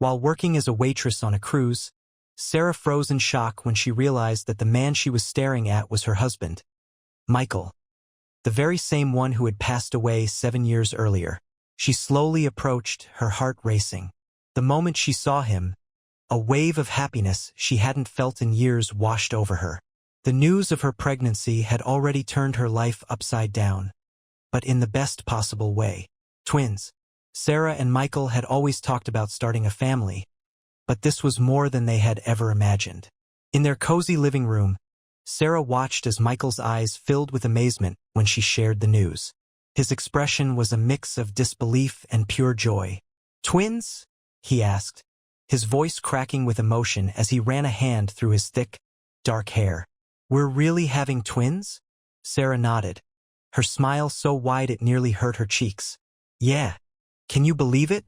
While working as a waitress on a cruise, Sarah froze in shock when she realized that the man she was staring at was her husband, Michael, the very same one who had passed away 7 years earlier. She slowly approached, her heart racing. The moment she saw him, a wave of happiness she hadn't felt in years washed over her. The news of her pregnancy had already turned her life upside down, but in the best possible way. Twins. Sarah and Michael had always talked about starting a family, but this was more than they had ever imagined. In their cozy living room, Sarah watched as Michael's eyes filled with amazement when she shared the news. His expression was a mix of disbelief and pure joy. "Twins?" he asked, his voice cracking with emotion as he ran a hand through his thick, dark hair. "We're really having twins?" Sarah nodded, her smile so wide it nearly hurt her cheeks. "Yeah. Can you believe it?"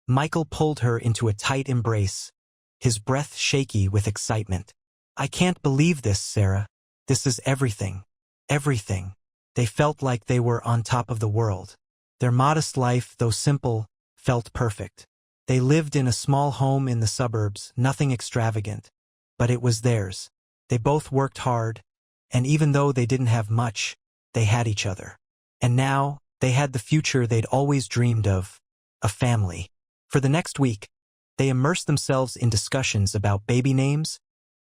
Michael pulled her into a tight embrace, his breath shaky with excitement. "I can't believe this, Sarah. This is everything. Everything." They felt like they were on top of the world. Their modest life, though simple, felt perfect. They lived in a small home in the suburbs, nothing extravagant, but it was theirs. They both worked hard, and even though they didn't have much, they had each other. And now, they had the future they'd always dreamed of, a family. For the next week, they immersed themselves in discussions about baby names,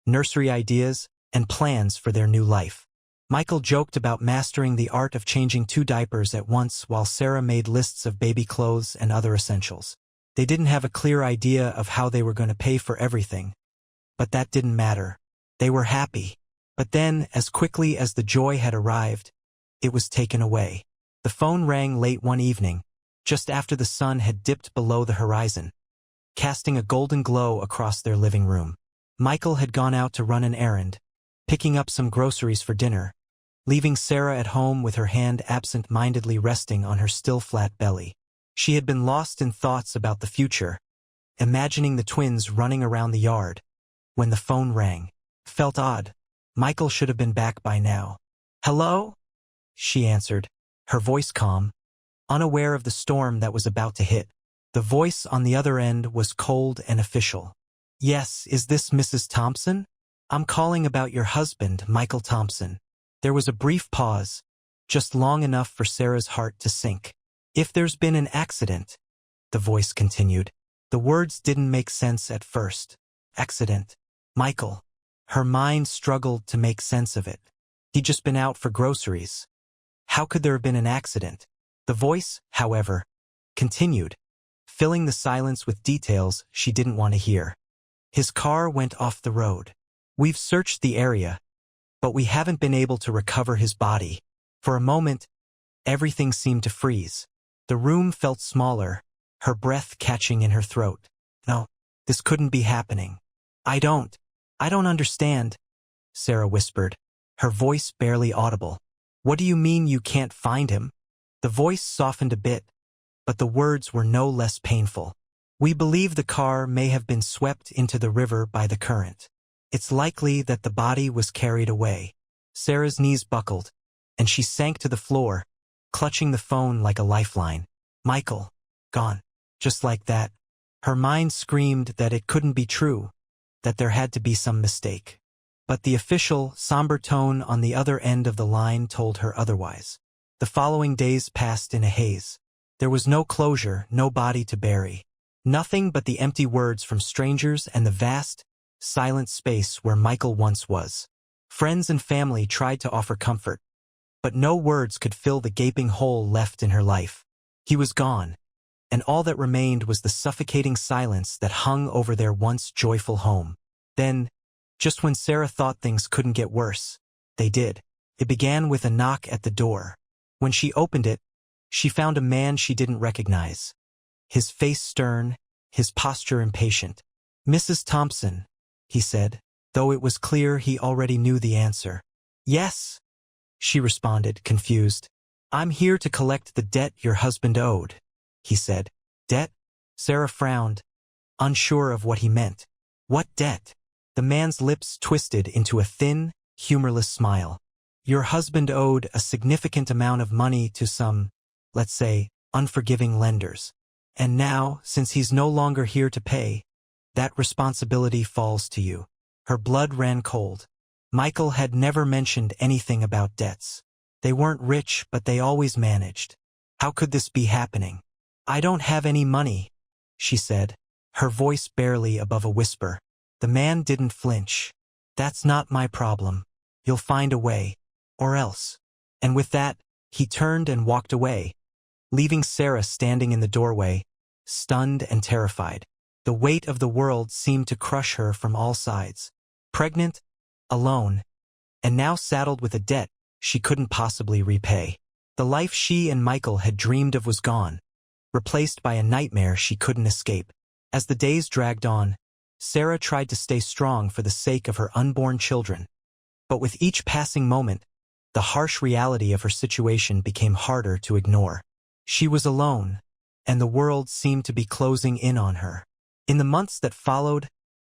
nursery ideas, and plans for their new life. Michael joked about mastering the art of changing 2 diapers at once while Sarah made lists of baby clothes and other essentials. They didn't have a clear idea of how they were going to pay for everything, but that didn't matter. They were happy. But then, as quickly as the joy had arrived, it was taken away. The phone rang late one evening, just after the sun had dipped below the horizon, casting a golden glow across their living room. Michael had gone out to run an errand, picking up some groceries for dinner, leaving Sarah at home with her hand absent-mindedly resting on her still flat belly. She had been lost in thoughts about the future, imagining the twins running around the yard, when the phone rang. Felt odd. Michael should have been back by now. "Hello?" she answered, her voice calm, unaware of the storm that was about to hit. The voice on the other end was cold and official. "Yes, is this Mrs. Thompson? I'm calling about your husband, Michael Thompson." There was a brief pause, just long enough for Sarah's heart to sink. "If there's been an accident," the voice continued. The words didn't make sense at first. Accident. Michael. Her mind struggled to make sense of it. He'd just been out for groceries. How could there have been an accident? The voice, however, continued, filling the silence with details she didn't want to hear. "His car went off the road. We've searched the area, but we haven't been able to recover his body." For a moment, everything seemed to freeze. The room felt smaller, her breath catching in her throat. "No, this couldn't be happening. I don't understand," Sarah whispered, her voice barely audible. "What do you mean you can't find him?" The voice softened a bit, but the words were no less painful. "We believe the car may have been swept into the river by the current. It's likely that the body was carried away." Sarah's knees buckled, and she sank to the floor, clutching the phone like a lifeline. Michael. Gone. Just like that. Her mind screamed that it couldn't be true, that there had to be some mistake. But the official, somber tone on the other end of the line told her otherwise. The following days passed in a haze. There was no closure, no body to bury. Nothing but the empty words from strangers and the vast, silent space where Michael once was. Friends and family tried to offer comfort, but no words could fill the gaping hole left in her life. He was gone, and all that remained was the suffocating silence that hung over their once joyful home. Then, just when Sarah thought things couldn't get worse, they did. It began with a knock at the door. When she opened it, she found a man she didn't recognize. His face stern, his posture impatient. "Mrs. Thompson," he said, though it was clear he already knew the answer. "Yes," she responded, confused. "I'm here to collect the debt your husband owed," he said. "Debt?" Sarah frowned, unsure of what he meant. "What debt?" The man's lips twisted into a thin, humorless smile. "Your husband owed a significant amount of money to some, let's say, unforgiving lenders. And now, since he's no longer here to pay, that responsibility falls to you. Her blood ran cold. Michael had never mentioned anything about debts. They weren't rich, but they always managed. How could this be happening? I don't have any money, she said, her voice barely above a whisper. The man didn't flinch. That's not my problem. You'll find a way. Or else. And with that, he turned and walked away, leaving Sarah standing in the doorway, stunned and terrified. The weight of the world seemed to crush her from all sides. Pregnant, alone, and now saddled with a debt she couldn't possibly repay. The life she and Michael had dreamed of was gone, replaced by a nightmare she couldn't escape. As the days dragged on, Sarah tried to stay strong for the sake of her unborn children. But with each passing moment, the harsh reality of her situation became harder to ignore. She was alone, and the world seemed to be closing in on her. In the months that followed,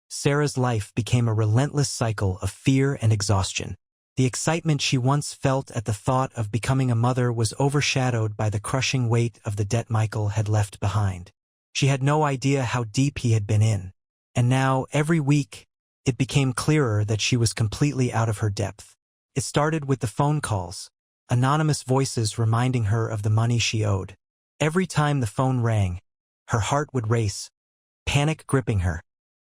Sarah's life became a relentless cycle of fear and exhaustion. The excitement she once felt at the thought of becoming a mother was overshadowed by the crushing weight of the debt Michael had left behind. She had no idea how deep he had been in, and now, every week, it became clearer that she was completely out of her depth. It started with the phone calls, anonymous voices reminding her of the money she owed. Every time the phone rang, her heart would race, panic gripping her,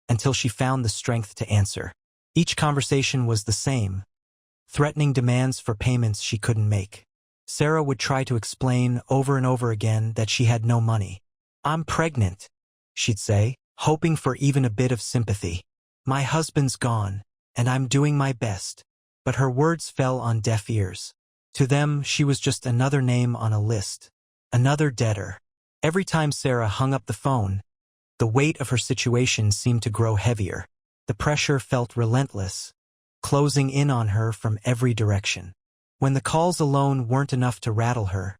until she found the strength to answer. Each conversation was the same, threatening demands for payments she couldn't make. Sarah would try to explain over and over again that she had no money. "I'm pregnant," she'd say, hoping for even a bit of sympathy. "My husband's gone, and I'm doing my best." But her words fell on deaf ears. To them, she was just another name on a list, another debtor. Every time Sarah hung up the phone, the weight of her situation seemed to grow heavier. The pressure felt relentless, closing in on her from every direction. When the calls alone weren't enough to rattle her,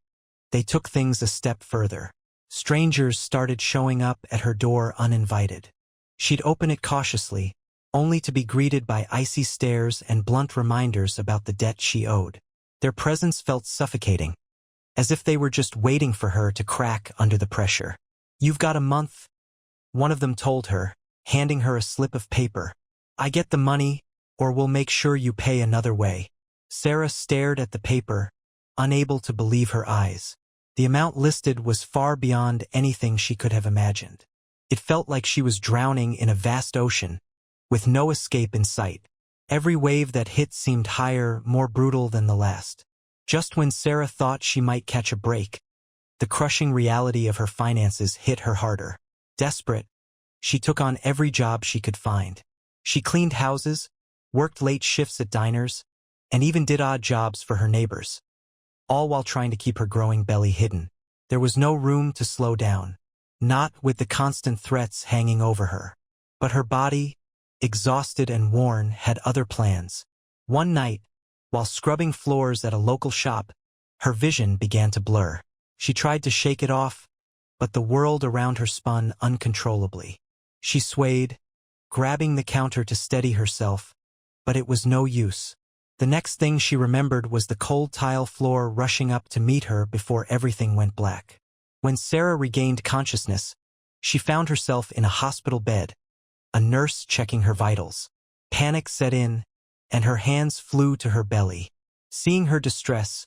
they took things a step further. Strangers started showing up at her door uninvited. She'd open it cautiously, only to be greeted by icy stares and blunt reminders about the debt she owed. Their presence felt suffocating, as if they were just waiting for her to crack under the pressure. "You've got a month," one of them told her, handing her a slip of paper. "I get the money, or we'll make sure you pay another way." Sarah stared at the paper, unable to believe her eyes. The amount listed was far beyond anything she could have imagined. It felt like she was drowning in a vast ocean, with no escape in sight. Every wave that hit seemed higher, more brutal than the last. Just when Sarah thought she might catch a break, the crushing reality of her finances hit her harder. Desperate, she took on every job she could find. She cleaned houses, worked late shifts at diners, and even did odd jobs for her neighbors, all while trying to keep her growing belly hidden. There was no room to slow down, not with the constant threats hanging over her. But her body, exhausted and worn, had other plans. One night, while scrubbing floors at a local shop, her vision began to blur. She tried to shake it off, but the world around her spun uncontrollably. She swayed, grabbing the counter to steady herself, but it was no use. The next thing she remembered was the cold tile floor rushing up to meet her before everything went black. When Sarah regained consciousness, she found herself in a hospital bed, a nurse checking her vitals. Panic set in, and her hands flew to her belly. Seeing her distress,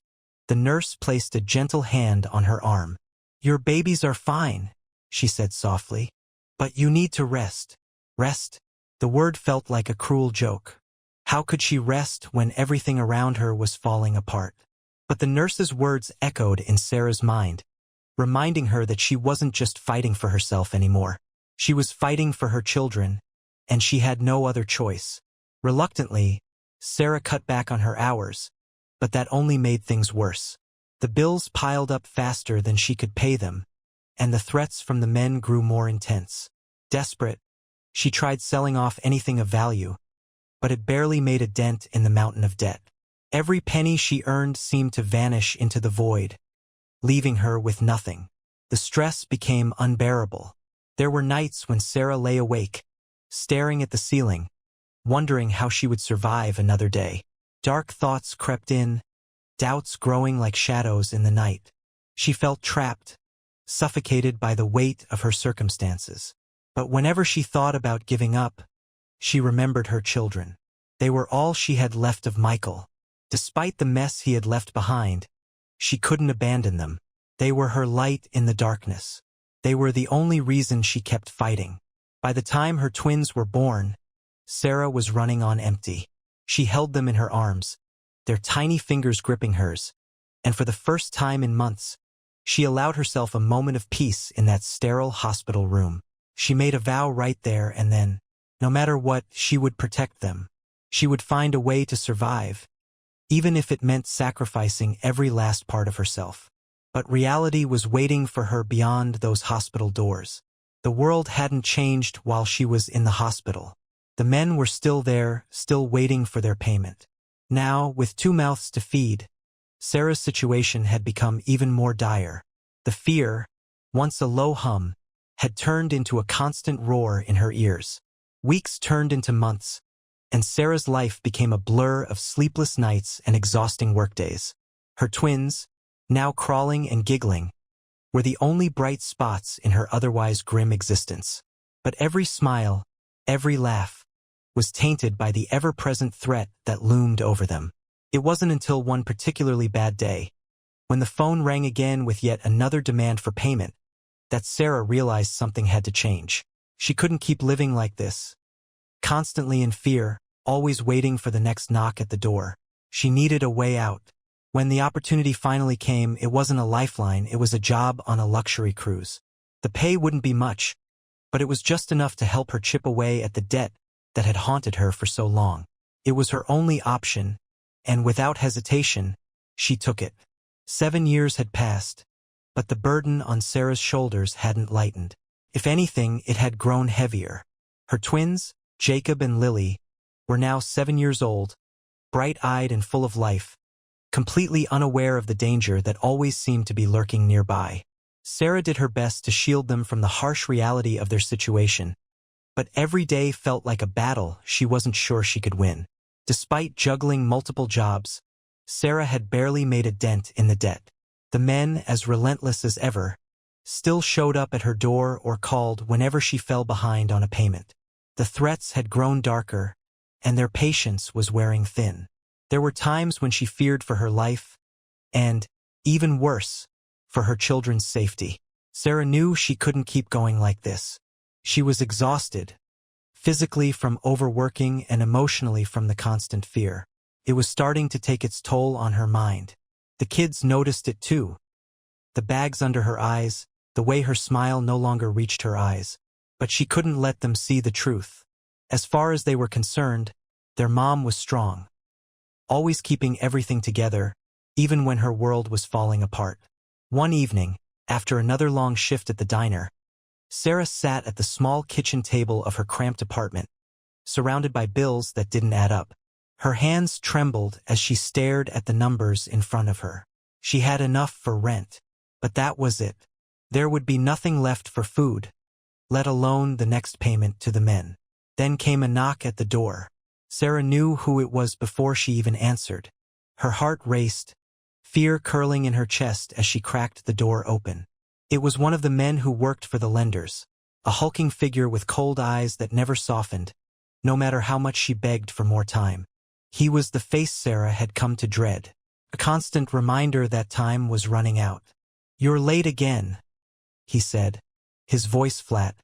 the nurse placed a gentle hand on her arm. "Your babies are fine," she said softly. "But you need to rest." Rest? The word felt like a cruel joke. How could she rest when everything around her was falling apart? But the nurse's words echoed in Sarah's mind, reminding her that she wasn't just fighting for herself anymore. She was fighting for her children, and she had no other choice. Reluctantly, Sarah cut back on her hours, but that only made things worse. The bills piled up faster than she could pay them, and the threats from the men grew more intense. Desperate, she tried selling off anything of value, but it barely made a dent in the mountain of debt. Every penny she earned seemed to vanish into the void, leaving her with nothing. The stress became unbearable. There were nights when Sarah lay awake, staring at the ceiling, wondering how she would survive another day. Dark thoughts crept in, doubts growing like shadows in the night. She felt trapped, suffocated by the weight of her circumstances. But whenever she thought about giving up, she remembered her children. They were all she had left of Michael. Despite the mess he had left behind, she couldn't abandon them. They were her light in the darkness. They were the only reason she kept fighting. By the time her twins were born, Sarah was running on empty. She held them in her arms, their tiny fingers gripping hers, and for the first time in months, she allowed herself a moment of peace in that sterile hospital room. She made a vow right there and then, no matter what, she would protect them. She would find a way to survive, even if it meant sacrificing every last part of herself. But reality was waiting for her beyond those hospital doors. The world hadn't changed while she was in the hospital. The men were still there, still waiting for their payment. Now, with 2 mouths to feed, Sarah's situation had become even more dire. The fear, once a low hum, had turned into a constant roar in her ears. Weeks turned into months, and Sarah's life became a blur of sleepless nights and exhausting workdays. Her twins, now crawling and giggling, were the only bright spots in her otherwise grim existence. But every smile, every laugh, was tainted by the ever-present threat that loomed over them. It wasn't until one particularly bad day, when the phone rang again with yet another demand for payment, that Sarah realized something had to change. She couldn't keep living like this, constantly in fear, always waiting for the next knock at the door. She needed a way out. When the opportunity finally came, it wasn't a lifeline, it was a job on a luxury cruise. The pay wouldn't be much, but it was just enough to help her chip away at the debt that had haunted her for so long. It was her only option, and without hesitation, she took it. 7 years had passed, but the burden on Sarah's shoulders hadn't lightened. If anything, it had grown heavier. Her twins, Jacob and Lily, were now 7 years old, bright-eyed and full of life, completely unaware of the danger that always seemed to be lurking nearby. Sarah did her best to shield them from the harsh reality of their situation, but every day felt like a battle she wasn't sure she could win. Despite juggling multiple jobs, Sarah had barely made a dent in the debt. The men, as relentless as ever, still showed up at her door or called whenever she fell behind on a payment. The threats had grown darker, and their patience was wearing thin. There were times when she feared for her life, and, even worse, for her children's safety. Sarah knew she couldn't keep going like this. She was exhausted, physically from overworking and emotionally from the constant fear. It was starting to take its toll on her mind. The kids noticed it too. The bags under her eyes, the way her smile no longer reached her eyes. But she couldn't let them see the truth. As far as they were concerned, their mom was strong, always keeping everything together, even when her world was falling apart. One evening, after another long shift at the diner, Sarah sat at the small kitchen table of her cramped apartment, surrounded by bills that didn't add up. Her hands trembled as she stared at the numbers in front of her. She had enough for rent, but that was it. There would be nothing left for food, let alone the next payment to the men. Then came a knock at the door. Sarah knew who it was before she even answered. Her heart raced, fear curling in her chest as she cracked the door open. It was one of the men who worked for the lenders, a hulking figure with cold eyes that never softened, no matter how much she begged for more time. He was the face Sarah had come to dread, a constant reminder that time was running out. "You're late again," he said, his voice flat,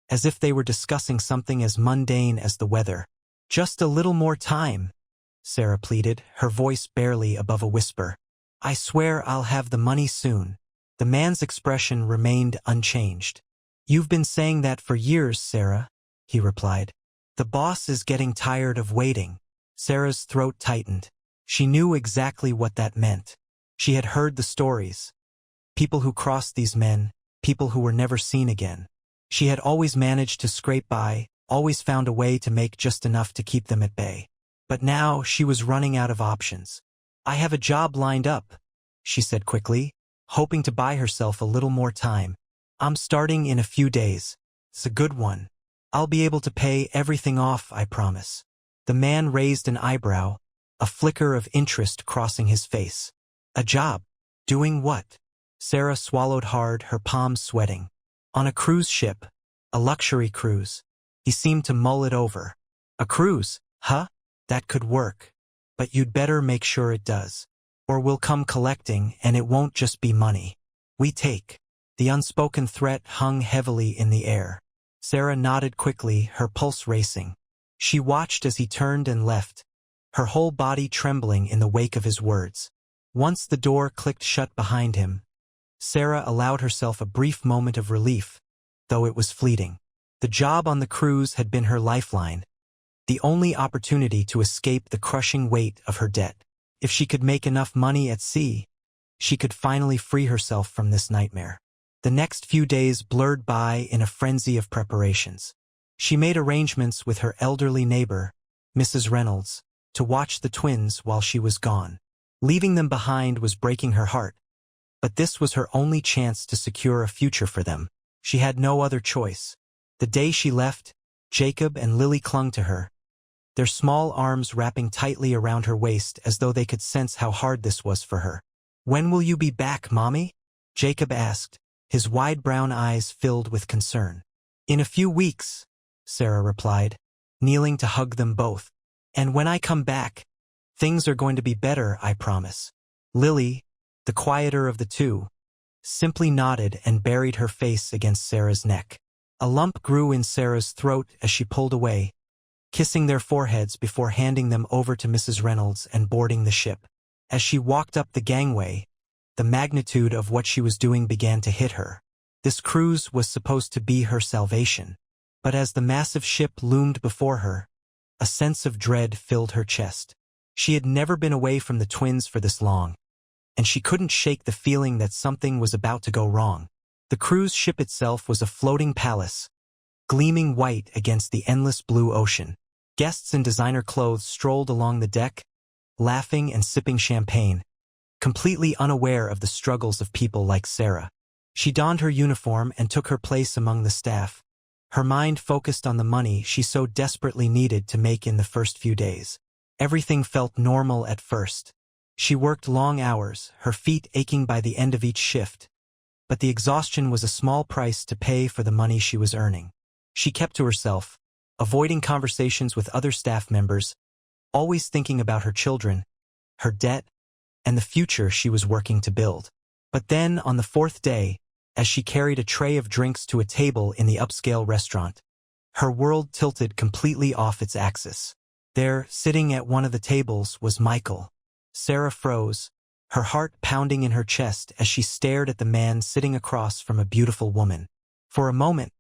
as if they were discussing something as mundane as the weather. "Just a little more time," Sarah pleaded, her voice barely above a whisper. "I swear I'll have the money soon." The man's expression remained unchanged. "You've been saying that for years, Sarah," he replied. "The boss is getting tired of waiting." Sarah's throat tightened. She knew exactly what that meant. She had heard the stories. People who crossed these men, people who were never seen again. She had always managed to scrape by, always found a way to make just enough to keep them at bay. But now she was running out of options. "I have a job lined up," she said quickly, hoping to buy herself a little more time. "I'm starting in a few days. It's a good one. I'll be able to pay everything off, I promise." The man raised an eyebrow, a flicker of interest crossing his face. "A job? Doing what?" Sarah swallowed hard, her palms sweating. On a cruise ship. A luxury cruise. He seemed to mull it over. A cruise, huh? That could work. But you'd better make sure it does. Or we'll come collecting, and it won't just be money. We take. The unspoken threat hung heavily in the air. Sarah nodded quickly, her pulse racing. She watched as he turned and left, her whole body trembling in the wake of his words. Once the door clicked shut behind him, Sarah allowed herself a brief moment of relief, though it was fleeting. The job on the cruise had been her lifeline, the only opportunity to escape the crushing weight of her debt. If she could make enough money at sea, she could finally free herself from this nightmare. The next few days blurred by in a frenzy of preparations. She made arrangements with her elderly neighbor, Mrs. Reynolds, to watch the twins while she was gone. Leaving them behind was breaking her heart, but this was her only chance to secure a future for them. She had no other choice. The day she left, Jacob and Lily clung to her, their small arms wrapping tightly around her waist as though they could sense how hard this was for her. "When will you be back, Mommy?" Jacob asked, his wide brown eyes filled with concern. "In a few weeks," Sarah replied, kneeling to hug them both. "And when I come back, things are going to be better, I promise." Lily, the quieter of the two, simply nodded and buried her face against Sarah's neck. A lump grew in Sarah's throat as she pulled away, kissing their foreheads before handing them over to Mrs. Reynolds and boarding the ship. As she walked up the gangway, the magnitude of what she was doing began to hit her. This cruise was supposed to be her salvation. But as the massive ship loomed before her, a sense of dread filled her chest. She had never been away from the twins for this long, and she couldn't shake the feeling that something was about to go wrong. The cruise ship itself was a floating palace, gleaming white against the endless blue ocean. Guests in designer clothes strolled along the deck, laughing and sipping champagne, completely unaware of the struggles of people like Sarah. She donned her uniform and took her place among the staff, her mind focused on the money she so desperately needed to make in the first few days. Everything felt normal at first. She worked long hours, her feet aching by the end of each shift, but the exhaustion was a small price to pay for the money she was earning. She kept to herself, avoiding conversations with other staff members, always thinking about her children, her debt, and the future she was working to build. But then, on the fourth day, as she carried a tray of drinks to a table in the upscale restaurant, her world tilted completely off its axis. There, sitting at one of the tables, was Michael. Sarah froze, her heart pounding in her chest as she stared at the man sitting across from a beautiful woman. For a moment,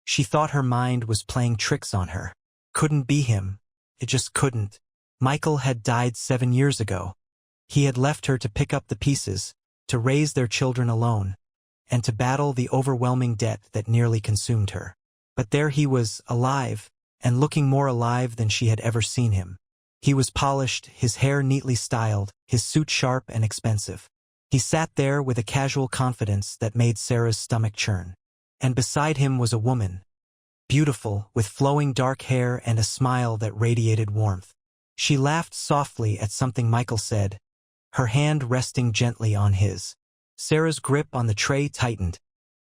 she thought her mind was playing tricks on her. Couldn't be him. It just couldn't. Michael had died 7 years ago. He had left her to pick up the pieces, to raise their children alone, and to battle the overwhelming debt that nearly consumed her. But there he was, alive, and looking more alive than she had ever seen him. He was polished, his hair neatly styled, his suit sharp and expensive. He sat there with a casual confidence that made Sarah's stomach churn. And beside him was a woman, beautiful, with flowing dark hair and a smile that radiated warmth. She laughed softly at something Michael said, her hand resting gently on his. Sarah's grip on the tray tightened,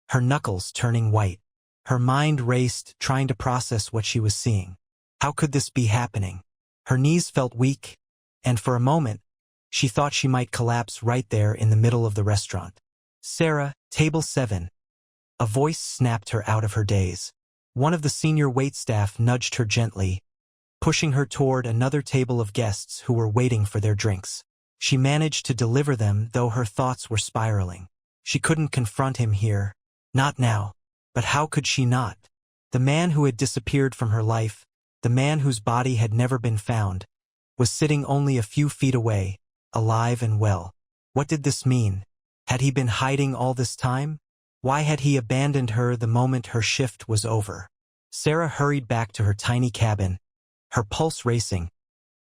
her knuckles turning white. Her mind raced, trying to process what she was seeing. How could this be happening? Her knees felt weak, and for a moment, she thought she might collapse right there in the middle of the restaurant. "Sarah, table 7. A voice snapped her out of her daze. One of the senior waitstaff nudged her gently, pushing her toward another table of guests who were waiting for their drinks. She managed to deliver them, though her thoughts were spiraling. She couldn't confront him here. Not now. But how could she not? The man who had disappeared from her life, the man whose body had never been found, was sitting only a few feet away, alive and well. What did this mean? Had he been hiding all this time? Why had he abandoned her the moment her shift was over? Sarah hurried back to her tiny cabin, her pulse racing,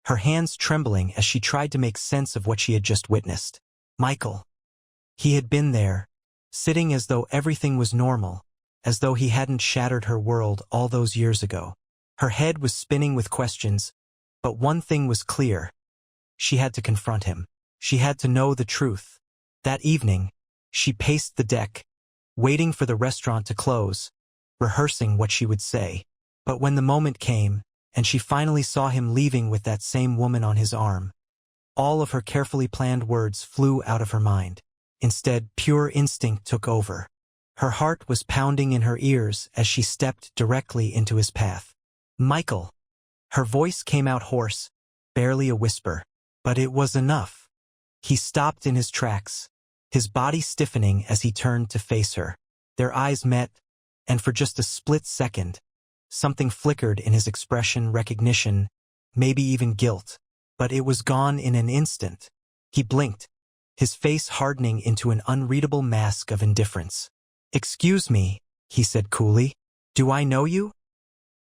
her hands trembling as she tried to make sense of what she had just witnessed. Michael. He had been there, sitting as though everything was normal, as though he hadn't shattered her world all those years ago. Her head was spinning with questions, but one thing was clear. She had to confront him. She had to know the truth. That evening, She paced the deck, waiting for the restaurant to close, rehearsing what she would say. But when the moment came, and she finally saw him leaving with that same woman on his arm, all of her carefully planned words flew out of her mind. Instead, pure instinct took over. Her heart was pounding in her ears as she stepped directly into his path. "Michael." Her voice came out hoarse, barely a whisper. But it was enough. He stopped in his tracks, his body stiffening as he turned to face her. Their eyes met, and for just a split second, something flickered in his expression, recognition, maybe even guilt. But it was gone in an instant. He blinked, his face hardening into an unreadable mask of indifference. "Excuse me," he said coolly. "Do I know you?"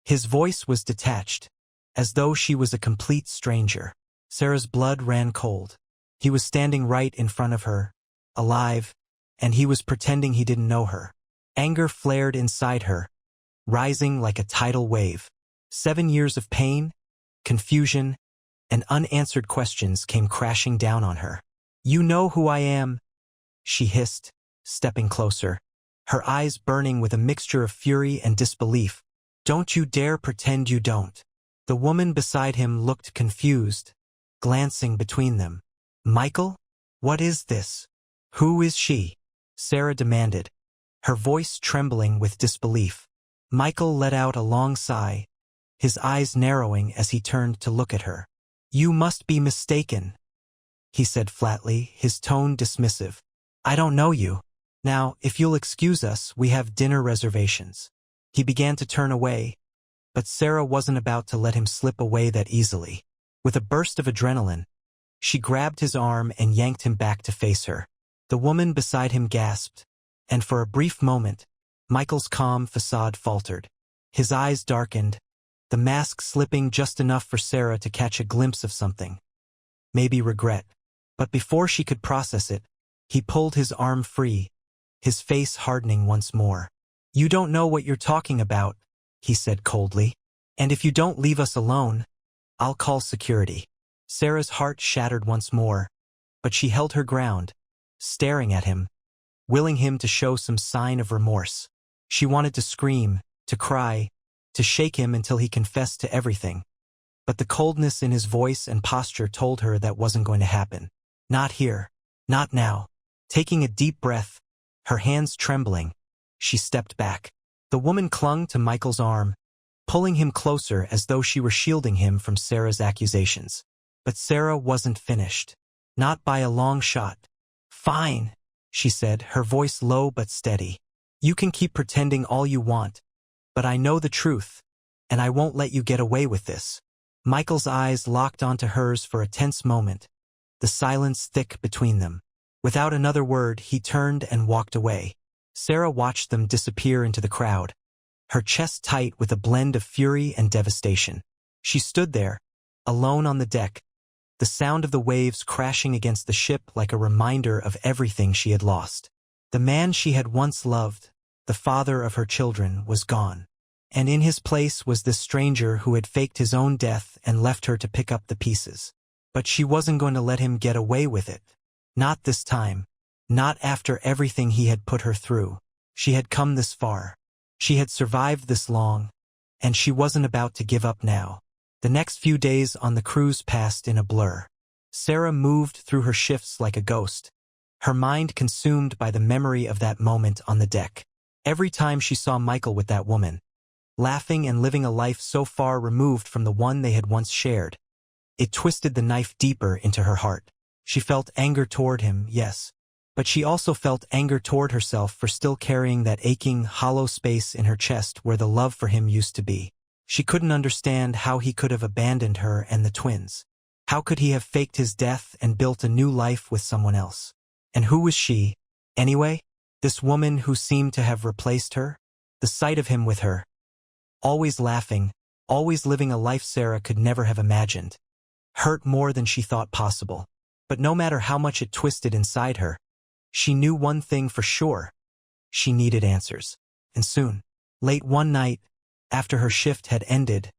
His voice was detached, as though she was a complete stranger. Sarah's blood ran cold. He was standing right in front of her, alive, and he was pretending he didn't know her. Anger flared inside her, rising like a tidal wave. 7 years of pain, confusion, and unanswered questions came crashing down on her. "You know who I am," she hissed, stepping closer, her eyes burning with a mixture of fury and disbelief. "Don't you dare pretend you don't." The woman beside him looked confused, glancing between them. "Michael? What is this? Who is she?" Sarah demanded, her voice trembling with disbelief. Michael let out a long sigh, his eyes narrowing as he turned to look at her. "You must be mistaken," he said flatly, his tone dismissive. "I don't know you. Now, if you'll excuse us, we have dinner reservations." He began to turn away, but Sarah wasn't about to let him slip away that easily. With a burst of adrenaline, she grabbed his arm and yanked him back to face her. The woman beside him gasped, and for a brief moment, Michael's calm facade faltered. His eyes darkened, the mask slipping just enough for Sarah to catch a glimpse of something. Maybe regret. But before she could process it, he pulled his arm free, his face hardening once more. "You don't know what you're talking about," he said coldly. "And if you don't leave us alone, I'll call security." Sarah's heart shattered once more, but she held her ground, staring at him, willing him to show some sign of remorse. She wanted to scream, to cry, to shake him until he confessed to everything. But the coldness in his voice and posture told her that wasn't going to happen. Not here. Not now. Taking a deep breath, her hands trembling, she stepped back. The woman clung to Michael's arm, pulling him closer as though she were shielding him from Sarah's accusations. But Sarah wasn't finished. Not by a long shot. "Fine," she said, her voice low but steady. "You can keep pretending all you want, but I know the truth, and I won't let you get away with this." Michael's eyes locked onto hers for a tense moment, the silence thick between them. Without another word, he turned and walked away. Sarah watched them disappear into the crowd, her chest tight with a blend of fury and devastation. She stood there, alone on the deck, the sound of the waves crashing against the ship like a reminder of everything she had lost. The man she had once loved, the father of her children, was gone. And in his place was this stranger who had faked his own death and left her to pick up the pieces. But she wasn't going to let him get away with it. Not this time. Not after everything he had put her through. She had come this far. She had survived this long, and she wasn't about to give up now. The next few days on the cruise passed in a blur. Sarah moved through her shifts like a ghost, her mind consumed by the memory of that moment on the deck. Every time she saw Michael with that woman, laughing and living a life so far removed from the one they had once shared, it twisted the knife deeper into her heart. She felt anger toward him, yes, but she also felt anger toward herself for still carrying that aching, hollow space in her chest where the love for him used to be. She couldn't understand how he could have abandoned her and the twins. How could he have faked his death and built a new life with someone else? And who was she, anyway? This woman who seemed to have replaced her? The sight of him with her, always laughing, always living a life Sarah could never have imagined, hurt more than she thought possible. But no matter how much it twisted inside her, she knew one thing for sure. She needed answers. And soon. Late one night, after her shift had ended,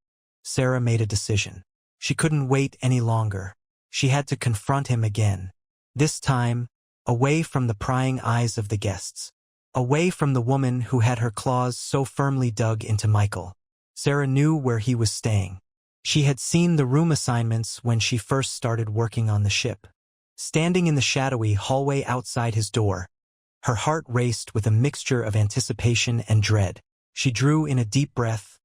Sarah made a decision. She couldn't wait any longer. She had to confront him again. This time, away from the prying eyes of the guests, away from the woman who had her claws so firmly dug into Michael. Sarah knew where he was staying. She had seen the room assignments when she first started working on the ship. Standing in the shadowy hallway outside his door, her heart raced with a mixture of anticipation and dread. She drew in a deep breath,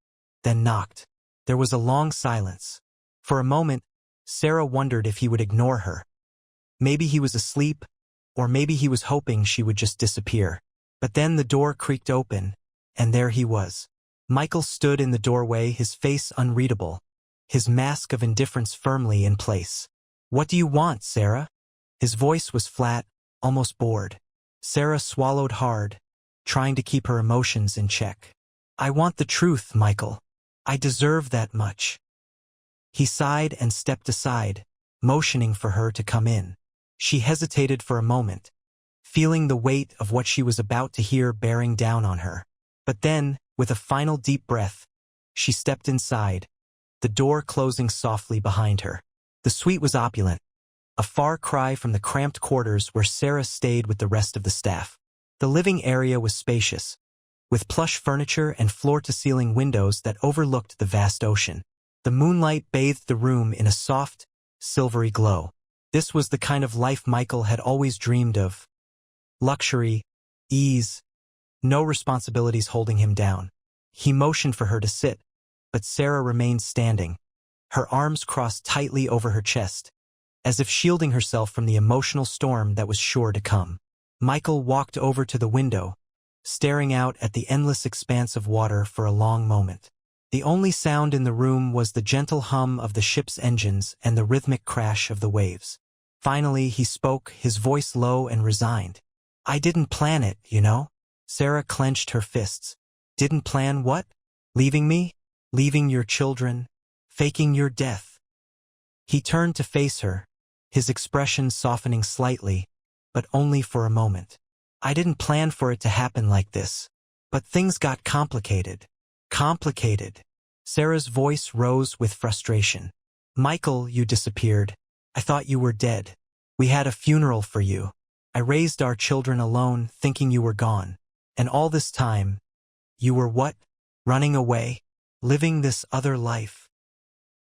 then knocked. There was a long silence. For a moment, Sarah wondered if he would ignore her. Maybe he was asleep, or maybe he was hoping she would just disappear. But then the door creaked open, and there he was. Michael stood in the doorway, his face unreadable, his mask of indifference firmly in place. "What do you want, Sarah?" His voice was flat, almost bored. Sarah swallowed hard, trying to keep her emotions in check. "I want the truth, Michael. I deserve that much." He sighed and stepped aside, motioning for her to come in. She hesitated for a moment, feeling the weight of what she was about to hear bearing down on her. But then, with a final deep breath, she stepped inside, the door closing softly behind her. The suite was opulent, a far cry from the cramped quarters where Sarah stayed with the rest of the staff. The living area was spacious, with plush furniture and floor-to-ceiling windows that overlooked the vast ocean. The moonlight bathed the room in a soft, silvery glow. This was the kind of life Michael had always dreamed of. Luxury, ease, no responsibilities holding him down. He motioned for her to sit, but Sarah remained standing, her arms crossed tightly over her chest, as if shielding herself from the emotional storm that was sure to come. Michael walked over to the window, staring out at the endless expanse of water for a long moment. The only sound in the room was the gentle hum of the ship's engines and the rhythmic crash of the waves. Finally, he spoke, his voice low and resigned. "I didn't plan it, you know?" Sarah clenched her fists. "Didn't plan what? Leaving me? Leaving your children? Faking your death?" He turned to face her, his expression softening slightly, but only for a moment. "I didn't plan for it to happen like this. But things got complicated. Complicated." Sarah's voice rose with frustration. "Michael, you disappeared. I thought you were dead. We had a funeral for you. I raised our children alone, thinking you were gone. And all this time, you were what? Running away? Living this other life?"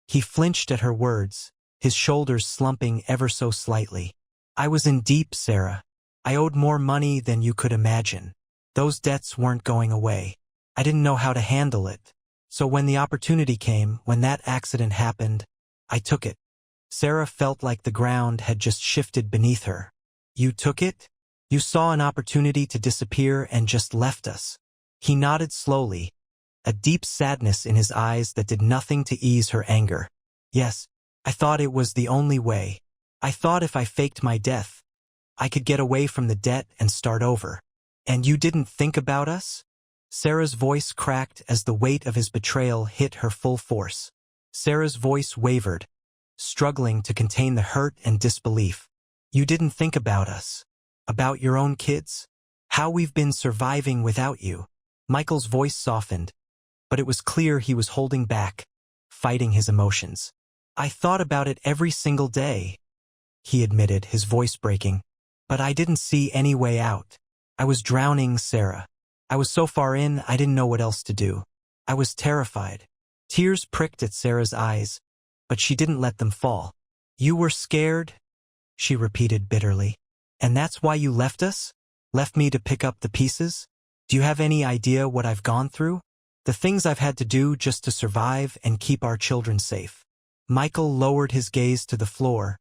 He flinched at her words, his shoulders slumping ever so slightly. "I was in deep, Sarah. I owed more money than you could imagine. Those debts weren't going away. I didn't know how to handle it. So when the opportunity came, when that accident happened, I took it." Sarah felt like the ground had just shifted beneath her. "You took it? You saw an opportunity to disappear and just left us?" He nodded slowly, a deep sadness in his eyes that did nothing to ease her anger. "Yes, I thought it was the only way. I thought if I faked my death, I could get away from the debt and start over. And you didn't think about us?" Sarah's voice cracked as the weight of his betrayal hit her full force. Sarah's voice wavered, struggling to contain the hurt and disbelief. "You didn't think about us? About your own kids? How we've been surviving without you?" Michael's voice softened, but it was clear he was holding back, fighting his emotions. "I thought about it every single day," he admitted, his voice breaking. "But I didn't see any way out. I was drowning, Sarah. I was so far in, I didn't know what else to do. I was terrified." Tears pricked at Sarah's eyes, but she didn't let them fall. "You were scared?" she repeated bitterly. "And that's why you left us? Left me to pick up the pieces? Do you have any idea what I've gone through? The things I've had to do just to survive and keep our children safe." Michael lowered his gaze to the floor,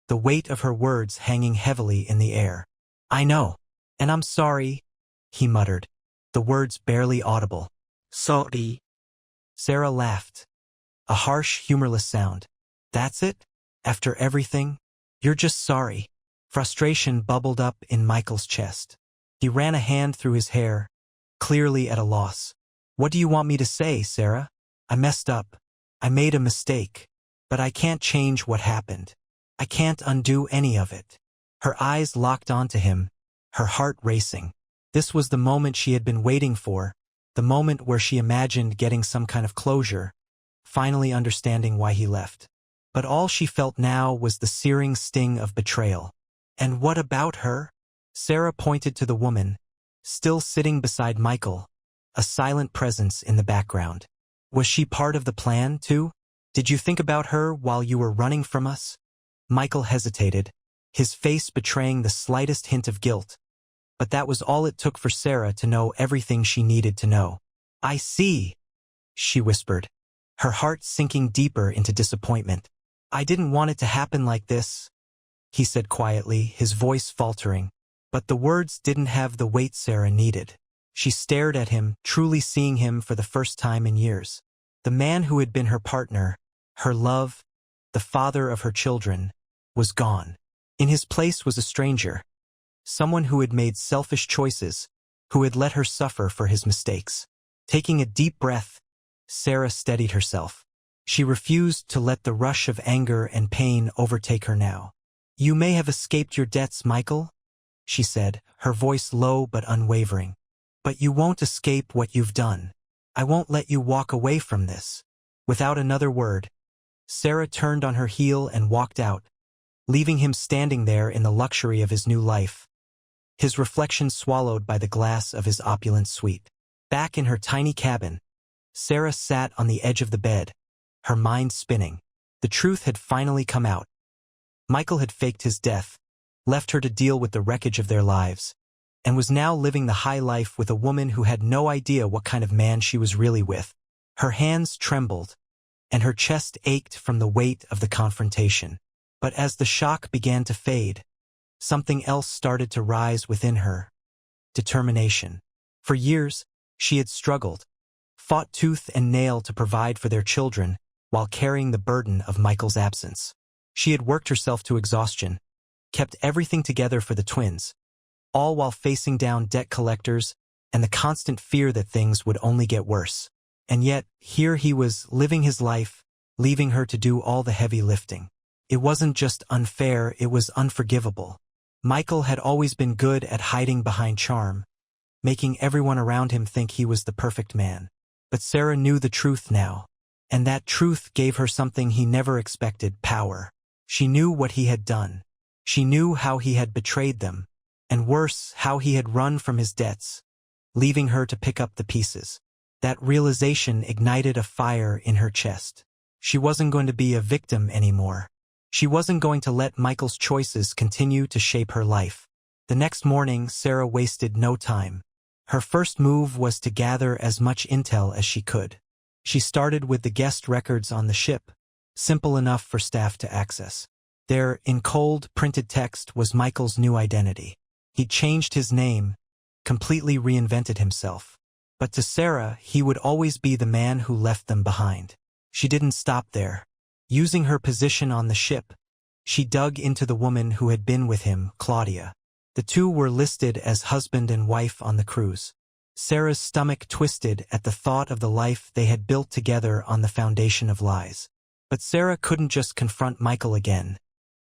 the weight of her words hanging heavily in the air. "I know. And I'm sorry," he muttered, the words barely audible. "Sorry." Sarah laughed, a harsh, humorless sound. "That's it? After everything? You're just sorry?" Frustration bubbled up in Michael's chest. He ran a hand through his hair, clearly at a loss. "What do you want me to say, Sarah? I messed up. I made a mistake. But I can't change what happened. I can't undo any of it." Her eyes locked onto him, her heart racing. This was the moment she had been waiting for, the moment where she imagined getting some kind of closure, finally understanding why he left. But all she felt now was the searing sting of betrayal. And what about her? Sarah pointed to the woman, still sitting beside Michael, a silent presence in the background. Was she part of the plan, too? Did you think about her while you were running from us? Michael hesitated, his face betraying the slightest hint of guilt. But that was all it took for Sarah to know everything she needed to know. I see, she whispered, her heart sinking deeper into disappointment. I didn't want it to happen like this, he said quietly, his voice faltering. But the words didn't have the weight Sarah needed. She stared at him, truly seeing him for the first time in years. The man who had been her partner, her love, the father of her children, was gone. In his place was a stranger, someone who had made selfish choices, who had let her suffer for his mistakes. Taking a deep breath, Sarah steadied herself. She refused to let the rush of anger and pain overtake her now. You may have escaped your debts, Michael, she said, her voice low but unwavering. But you won't escape what you've done. I won't let you walk away from this. Without another word, Sarah turned on her heel and walked out, leaving him standing there in the luxury of his new life, his reflection swallowed by the glass of his opulent suite. Back in her tiny cabin, Sarah sat on the edge of the bed, her mind spinning. The truth had finally come out. Michael had faked his death, left her to deal with the wreckage of their lives, and was now living the high life with a woman who had no idea what kind of man she was really with. Her hands trembled, and her chest ached from the weight of the confrontation. But as the shock began to fade, something else started to rise within her. Determination. For years, she had struggled, fought tooth and nail to provide for their children while carrying the burden of Michael's absence. She had worked herself to exhaustion, kept everything together for the twins, all while facing down debt collectors and the constant fear that things would only get worse. And yet, here he was, living his life, leaving her to do all the heavy lifting. It wasn't just unfair, it was unforgivable. Michael had always been good at hiding behind charm, making everyone around him think he was the perfect man. But Sarah knew the truth now, and that truth gave her something he never expected: power. She knew what he had done. She knew how he had betrayed them, and worse, how he had run from his debts, leaving her to pick up the pieces. That realization ignited a fire in her chest. She wasn't going to be a victim anymore. She wasn't going to let Michael's choices continue to shape her life. The next morning, Sarah wasted no time. Her first move was to gather as much intel as she could. She started with the guest records on the ship, simple enough for staff to access. There, in cold, printed text, was Michael's new identity. He'd changed his name, completely reinvented himself. But to Sarah, he would always be the man who left them behind. She didn't stop there. Using her position on the ship, she dug into the woman who had been with him, Claudia. The two were listed as husband and wife on the cruise. Sarah's stomach twisted at the thought of the life they had built together on the foundation of lies. But Sarah couldn't just confront Michael again.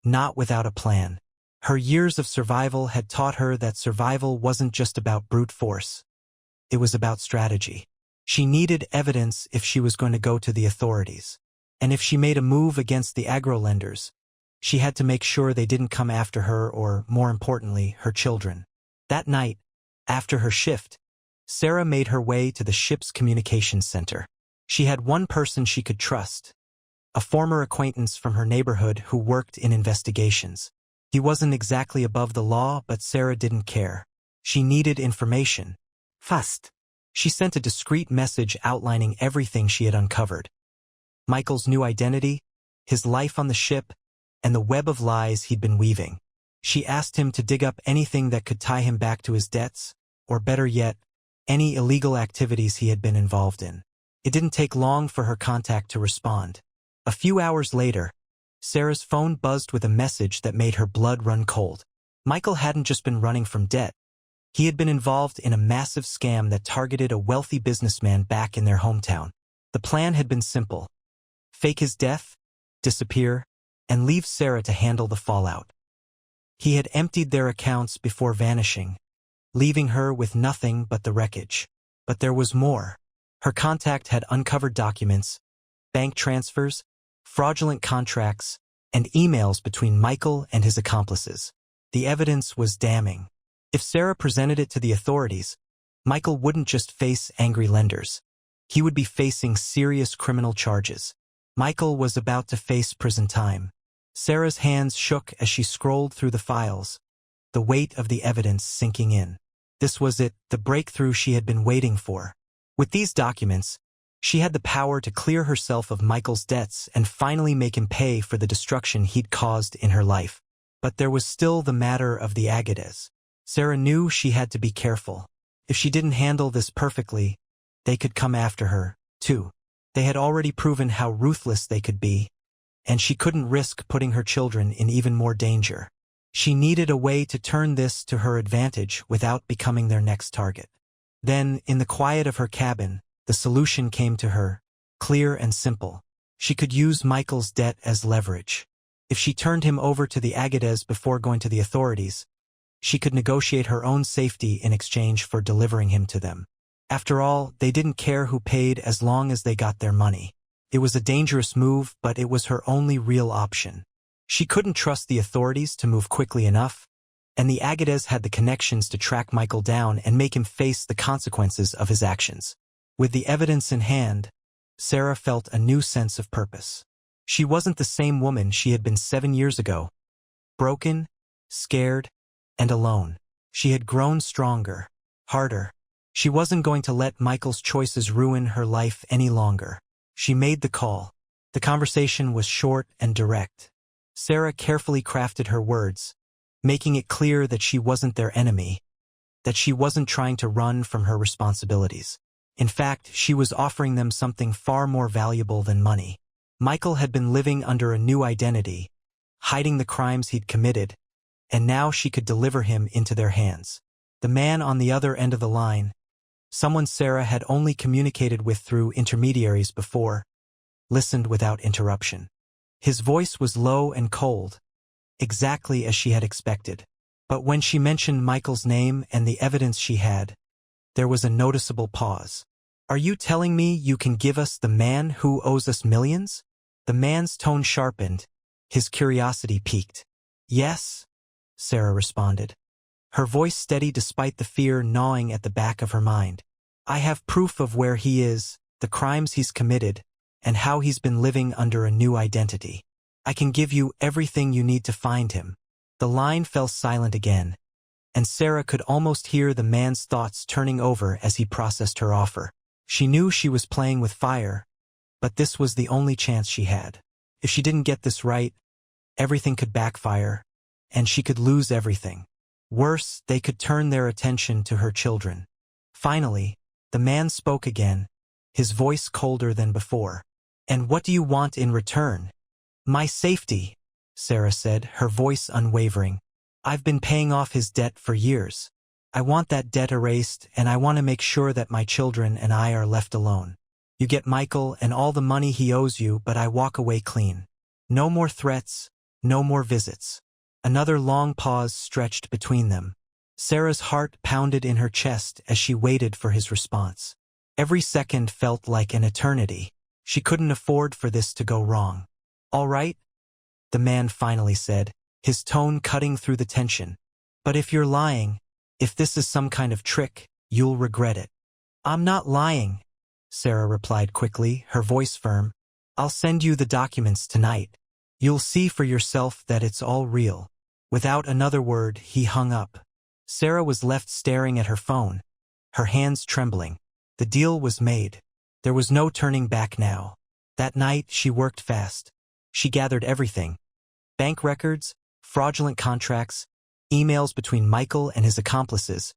Not without a plan. Her years of survival had taught her that survival wasn't just about brute force. It was about strategy. She needed evidence if she was going to go to the authorities. And if she made a move against the agro-lenders, she had to make sure they didn't come after her or, more importantly, her children. That night, after her shift, Sarah made her way to the ship's communications center. She had one person she could trust, a former acquaintance from her neighborhood who worked in investigations. He wasn't exactly above the law, but Sarah didn't care. She needed information. Fast. She sent a discreet message outlining everything she had uncovered. Michael's new identity, his life on the ship, and the web of lies he'd been weaving. She asked him to dig up anything that could tie him back to his debts, or better yet, any illegal activities he had been involved in. It didn't take long for her contact to respond. A few hours later, Sarah's phone buzzed with a message that made her blood run cold. Michael hadn't just been running from debt. He had been involved in a massive scam that targeted a wealthy businessman back in their hometown. The plan had been simple: fake his death, disappear, and leave Sarah to handle the fallout. He had emptied their accounts before vanishing, leaving her with nothing but the wreckage. But there was more. Her contact had uncovered documents, bank transfers, fraudulent contracts, and emails between Michael and his accomplices. The evidence was damning. If Sarah presented it to the authorities, Michael wouldn't just face angry lenders. He would be facing serious criminal charges. Michael was about to face prison time. Sarah's hands shook as she scrolled through the files, the weight of the evidence sinking in. This was it, the breakthrough she had been waiting for. With these documents, she had the power to clear herself of Michael's debts and finally make him pay for the destruction he'd caused in her life. But there was still the matter of the Agates. Sarah knew she had to be careful. If she didn't handle this perfectly, they could come after her, too. They had already proven how ruthless they could be, and she couldn't risk putting her children in even more danger. She needed a way to turn this to her advantage without becoming their next target. Then, in the quiet of her cabin, the solution came to her, clear and simple. She could use Michael's debt as leverage. If she turned him over to the Agates before going to the authorities, she could negotiate her own safety in exchange for delivering him to them. After all, they didn't care who paid as long as they got their money. It was a dangerous move, but it was her only real option. She couldn't trust the authorities to move quickly enough, and the Agates had the connections to track Michael down and make him face the consequences of his actions. With the evidence in hand, Sarah felt a new sense of purpose. She wasn't the same woman she had been 7 years ago. Broken, scared, and alone. She had grown stronger, harder. She wasn't going to let Michael's choices ruin her life any longer. She made the call. The conversation was short and direct. Sarah carefully crafted her words, making it clear that she wasn't their enemy, that she wasn't trying to run from her responsibilities. In fact, she was offering them something far more valuable than money. Michael had been living under a new identity, hiding the crimes he'd committed, and now she could deliver him into their hands. The man on the other end of the line, someone Sarah had only communicated with through intermediaries before, listened without interruption. His voice was low and cold, exactly as she had expected. But when she mentioned Michael's name and the evidence she had, there was a noticeable pause. "Are you telling me you can give us the man who owes us millions?" The man's tone sharpened, his curiosity piqued. "Yes," Sarah responded, her voice steady despite the fear gnawing at the back of her mind. "I have proof of where he is, the crimes he's committed, and how he's been living under a new identity. I can give you everything you need to find him." The line fell silent again, and Sarah could almost hear the man's thoughts turning over as he processed her offer. She knew she was playing with fire, but this was the only chance she had. If she didn't get this right, everything could backfire, and she could lose everything. Worse, they could turn their attention to her children. Finally, the man spoke again, his voice colder than before. "And what do you want in return?" "My safety," Sarah said, her voice unwavering. "I've been paying off his debt for years. I want that debt erased, and I want to make sure that my children and I are left alone. You get Michael and all the money he owes you, but I walk away clean. No more threats, no more visits." Another long pause stretched between them. Sarah's heart pounded in her chest as she waited for his response. Every second felt like an eternity. She couldn't afford for this to go wrong. "All right," the man finally said, his tone cutting through the tension. "But if you're lying, if this is some kind of trick, you'll regret it." "I'm not lying," Sarah replied quickly, her voice firm. "I'll send you the documents tonight. You'll see for yourself that it's all real." Without another word, he hung up. Sarah was left staring at her phone, her hands trembling. The deal was made. There was no turning back now. That night, she worked fast. She gathered everything: bank records, fraudulent contracts, emails between Michael and his accomplices,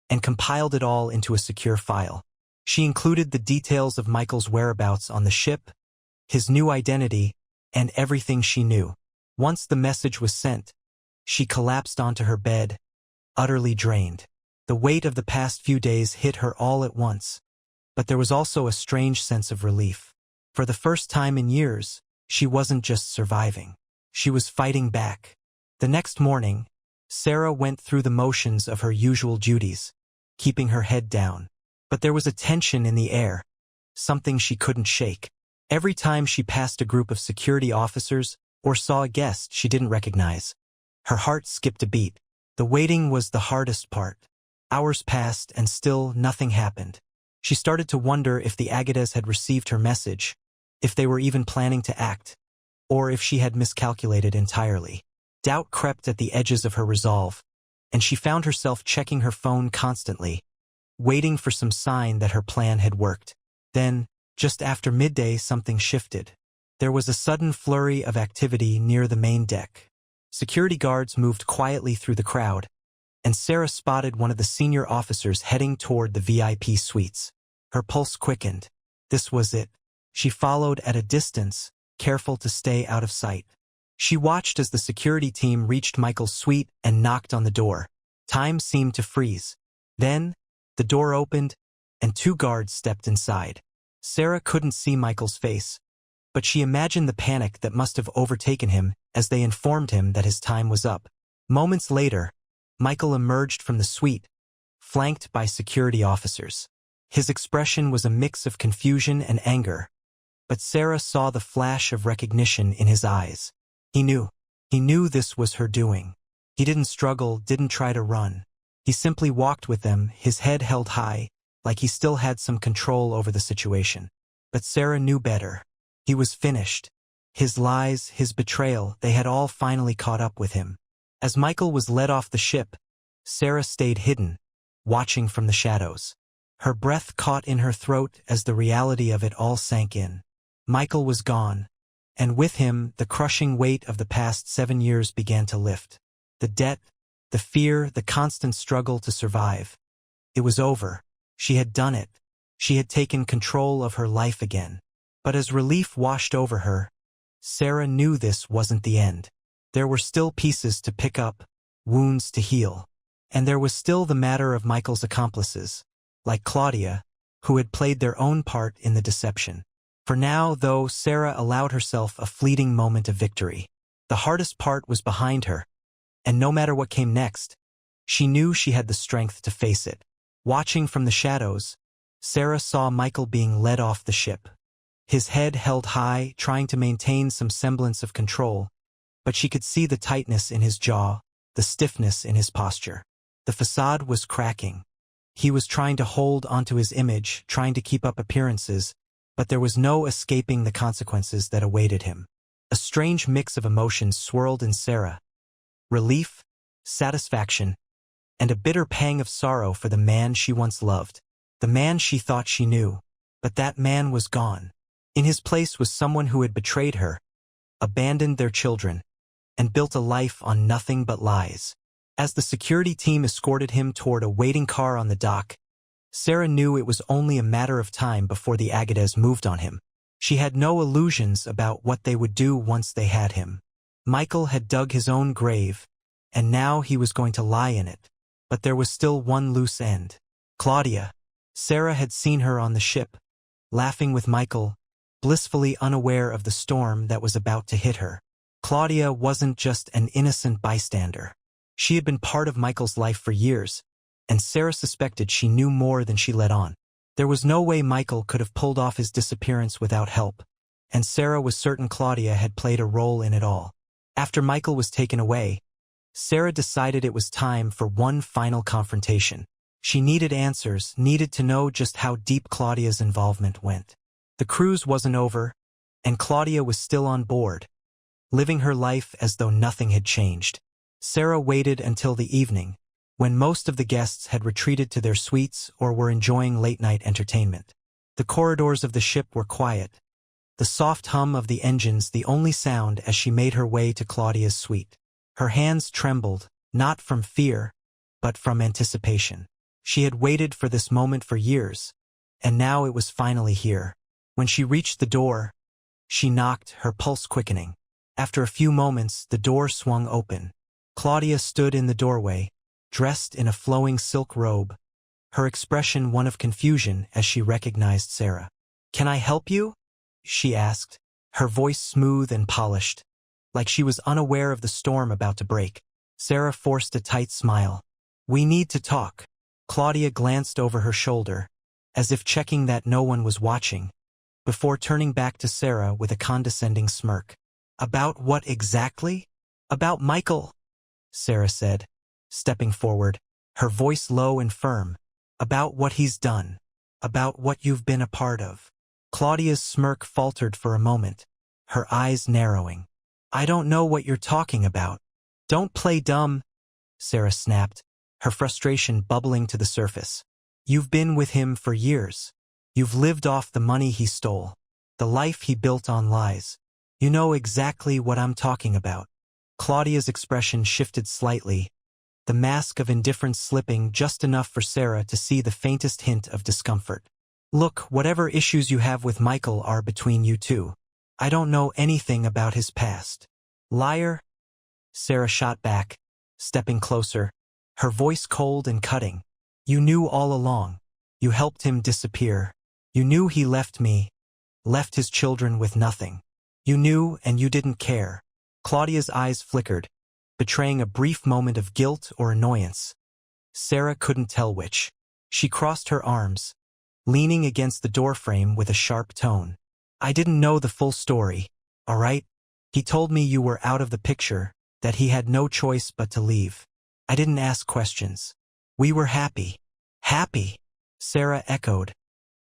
and compiled it all into a secure file. She included the details of Michael's whereabouts on the ship, his new identity, and everything she knew. Once the message was sent, she collapsed onto her bed, utterly drained. The weight of the past few days hit her all at once, but there was also a strange sense of relief. For the first time in years, she wasn't just surviving. She was fighting back. The next morning, Sarah went through the motions of her usual duties, keeping her head down. But there was a tension in the air, something she couldn't shake. Every time she passed a group of security officers or saw a guest she didn't recognize, her heart skipped a beat. The waiting was the hardest part. Hours passed and still nothing happened. She started to wonder if the Agates had received her message, if they were even planning to act, or if she had miscalculated entirely. Doubt crept at the edges of her resolve, and she found herself checking her phone constantly, waiting for some sign that her plan had worked. Then, just after midday, something shifted. There was a sudden flurry of activity near the main deck. Security guards moved quietly through the crowd, and Sarah spotted one of the senior officers heading toward the VIP suites. Her pulse quickened. This was it. She followed at a distance, careful to stay out of sight. She watched as the security team reached Michael's suite and knocked on the door. Time seemed to freeze. Then, the door opened, and 2 guards stepped inside. Sarah couldn't see Michael's face, but she imagined the panic that must have overtaken him as they informed him that his time was up. Moments later, Michael emerged from the suite, flanked by security officers. His expression was a mix of confusion and anger, but Sarah saw the flash of recognition in his eyes. He knew this was her doing. He didn't struggle, didn't try to run. He simply walked with them, his head held high, like he still had some control over the situation. But Sarah knew better. He was finished. His lies, his betrayal, they had all finally caught up with him. As Michael was led off the ship, Sarah stayed hidden, watching from the shadows. Her breath caught in her throat as the reality of it all sank in. Michael was gone, and with him, the crushing weight of the past 7 years began to lift. The debt, the fear, the constant struggle to survive. It was over. She had done it. She had taken control of her life again. But as relief washed over her, Sarah knew this wasn't the end. There were still pieces to pick up, wounds to heal. And there was still the matter of Michael's accomplices, like Claudia, who had played their own part in the deception. For now, though, Sarah allowed herself a fleeting moment of victory. The hardest part was behind her, and no matter what came next, she knew she had the strength to face it. Watching from the shadows, Sarah saw Michael being led off the ship. His head held high, trying to maintain some semblance of control, but she could see the tightness in his jaw, the stiffness in his posture. The facade was cracking. He was trying to hold onto his image, trying to keep up appearances, but there was no escaping the consequences that awaited him. A strange mix of emotions swirled in Sarah. Relief, satisfaction, and a bitter pang of sorrow for the man she once loved. The man she thought she knew. But that man was gone. In his place was someone who had betrayed her, abandoned their children, and built a life on nothing but lies. As the security team escorted him toward a waiting car on the dock, Sarah knew it was only a matter of time before the Agates moved on him. She had no illusions about what they would do once they had him. Michael had dug his own grave, and now he was going to lie in it. But there was still one loose end. Claudia. Sarah had seen her on the ship, laughing with Michael, blissfully unaware of the storm that was about to hit her. Claudia wasn't just an innocent bystander. She had been part of Michael's life for years, and Sarah suspected she knew more than she let on. There was no way Michael could have pulled off his disappearance without help, and Sarah was certain Claudia had played a role in it all. After Michael was taken away, Sarah decided it was time for one final confrontation. She needed answers, needed to know just how deep Claudia's involvement went. The cruise wasn't over, and Claudia was still on board, living her life as though nothing had changed. Sarah waited until the evening, when most of the guests had retreated to their suites or were enjoying late-night entertainment. The corridors of the ship were quiet, the soft hum of the engines the only sound as she made her way to Claudia's suite. Her hands trembled, not from fear, but from anticipation. She had waited for this moment for years, and now it was finally here. When she reached the door, she knocked, her pulse quickening. After a few moments, the door swung open. Claudia stood in the doorway, dressed in a flowing silk robe, her expression one of confusion as she recognized Sarah. "Can I help you?" she asked, her voice smooth and polished, like she was unaware of the storm about to break. Sarah forced a tight smile. "We need to talk." Claudia glanced over her shoulder, as if checking that no one was watching, before turning back to Sarah with a condescending smirk. "About what exactly?" "About Michael," Sarah said, stepping forward, her voice low and firm. About what he's done. About what you've been a part of. Claudia's smirk faltered for a moment, her eyes narrowing. I don't know what you're talking about. Don't play dumb, Sarah snapped, her frustration bubbling to the surface. You've been with him for years. You've lived off the money he stole, the life he built on lies. You know exactly what I'm talking about. Claudia's expression shifted slightly, the mask of indifference slipping just enough for Sarah to see the faintest hint of discomfort. Look, whatever issues you have with Michael are between you two. I don't know anything about his past. Liar? Sarah shot back, stepping closer, her voice cold and cutting. You knew all along. You helped him disappear. You knew he left me, left his children with nothing. You knew and you didn't care. Claudia's eyes flickered, betraying a brief moment of guilt or annoyance. Sarah couldn't tell which. She crossed her arms, leaning against the doorframe with a sharp tone. I didn't know the full story, all right? He told me you were out of the picture, that he had no choice but to leave. I didn't ask questions. We were happy. Happy, Sarah echoed,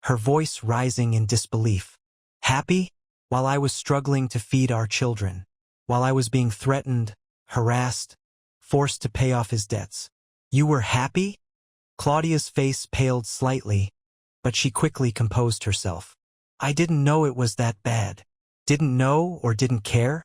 her voice rising in disbelief. Happy? While I was struggling to feed our children. While I was being threatened, harassed, forced to pay off his debts. You were happy? Claudia's face paled slightly, but she quickly composed herself. I didn't know it was that bad. Didn't know or didn't care?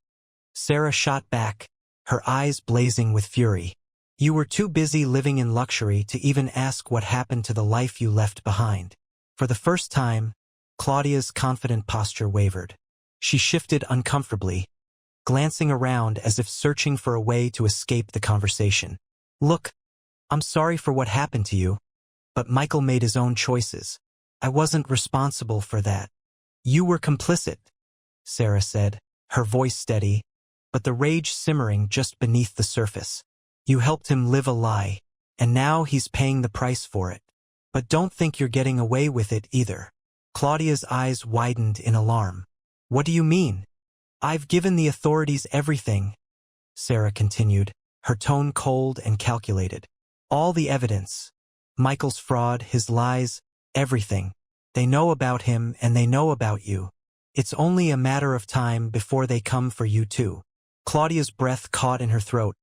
Sarah shot back, her eyes blazing with fury. You were too busy living in luxury to even ask what happened to the life you left behind. For the first time, Claudia's confident posture wavered. She shifted uncomfortably, glancing around as if searching for a way to escape the conversation. Look, I'm sorry for what happened to you, but Michael made his own choices. I wasn't responsible for that. You were complicit, Sarah said, her voice steady, but the rage simmering just beneath the surface. You helped him live a lie, and now he's paying the price for it. But don't think you're getting away with it either. Claudia's eyes widened in alarm. What do you mean? I've given the authorities everything, Sarah continued, her tone cold and calculated. All the evidence. Michael's fraud, his lies, everything. They know about him and they know about you. It's only a matter of time before they come for you too. Claudia's breath caught in her throat,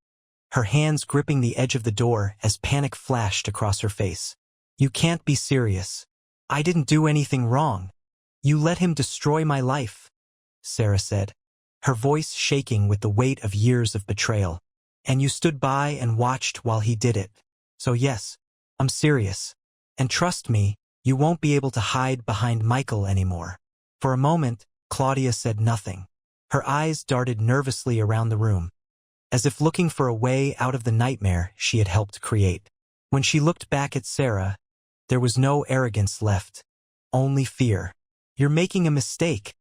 her hands gripping the edge of the door as panic flashed across her face. You can't be serious. I didn't do anything wrong. You let him destroy my life, Sarah said, her voice shaking with the weight of years of betrayal. And you stood by and watched while he did it. So yes, I'm serious. And trust me, you won't be able to hide behind Michael anymore. For a moment, Claudia said nothing. Her eyes darted nervously around the room, as if looking for a way out of the nightmare she had helped create. When she looked back at Sarah, there was no arrogance left, only fear. You're making a mistake,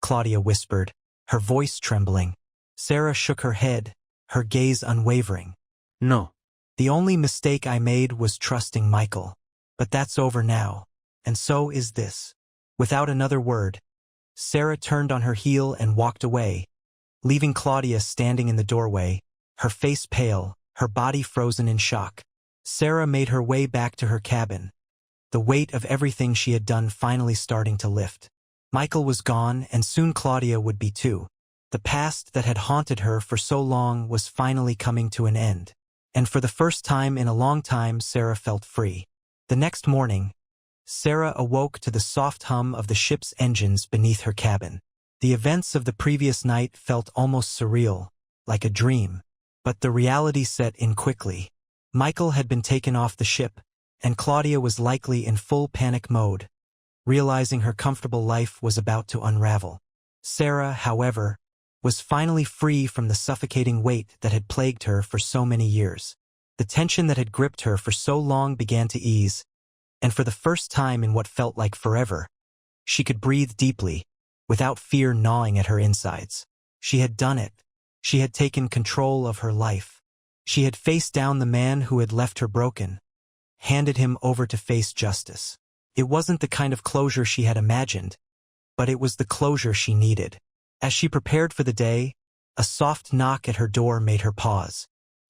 Claudia whispered, her voice trembling. Sarah shook her head, her gaze unwavering. No. The only mistake I made was trusting Michael. But that's over now, and so is this. Without another word, Sarah turned on her heel and walked away, leaving Claudia standing in the doorway, her face pale, her body frozen in shock. Sarah made her way back to her cabin, the weight of everything she had done finally starting to lift. Michael was gone, and soon Claudia would be too. The past that had haunted her for so long was finally coming to an end. And for the first time in a long time, Sarah felt free. The next morning, Sarah awoke to the soft hum of the ship's engines beneath her cabin. The events of the previous night felt almost surreal, like a dream. But the reality set in quickly. Michael had been taken off the ship, and Claudia was likely in full panic mode, realizing her comfortable life was about to unravel. Sarah, however, was finally free from the suffocating weight that had plagued her for so many years. The tension that had gripped her for so long began to ease, and for the first time in what felt like forever, she could breathe deeply, without fear gnawing at her insides. She had done it. She had taken control of her life. She had faced down the man who had left her broken, handed him over to face justice. It wasn't the kind of closure she had imagined, but it was the closure she needed. As she prepared for the day, a soft knock at her door made her pause.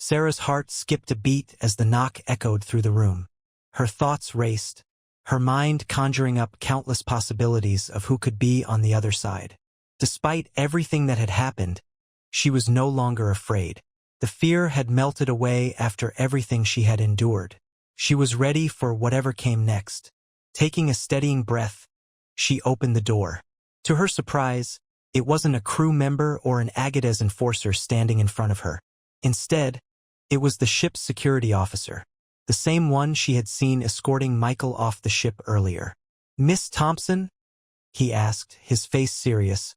Sarah's heart skipped a beat as the knock echoed through the room. Her thoughts raced, her mind conjuring up countless possibilities of who could be on the other side. Despite everything that had happened, she was no longer afraid. The fear had melted away after everything she had endured. She was ready for whatever came next. Taking a steadying breath, she opened the door. To her surprise, it wasn't a crew member or an Agates enforcer standing in front of her. Instead, it was the ship's security officer, the same one she had seen escorting Michael off the ship earlier. "Miss Thompson?" he asked, his face serious,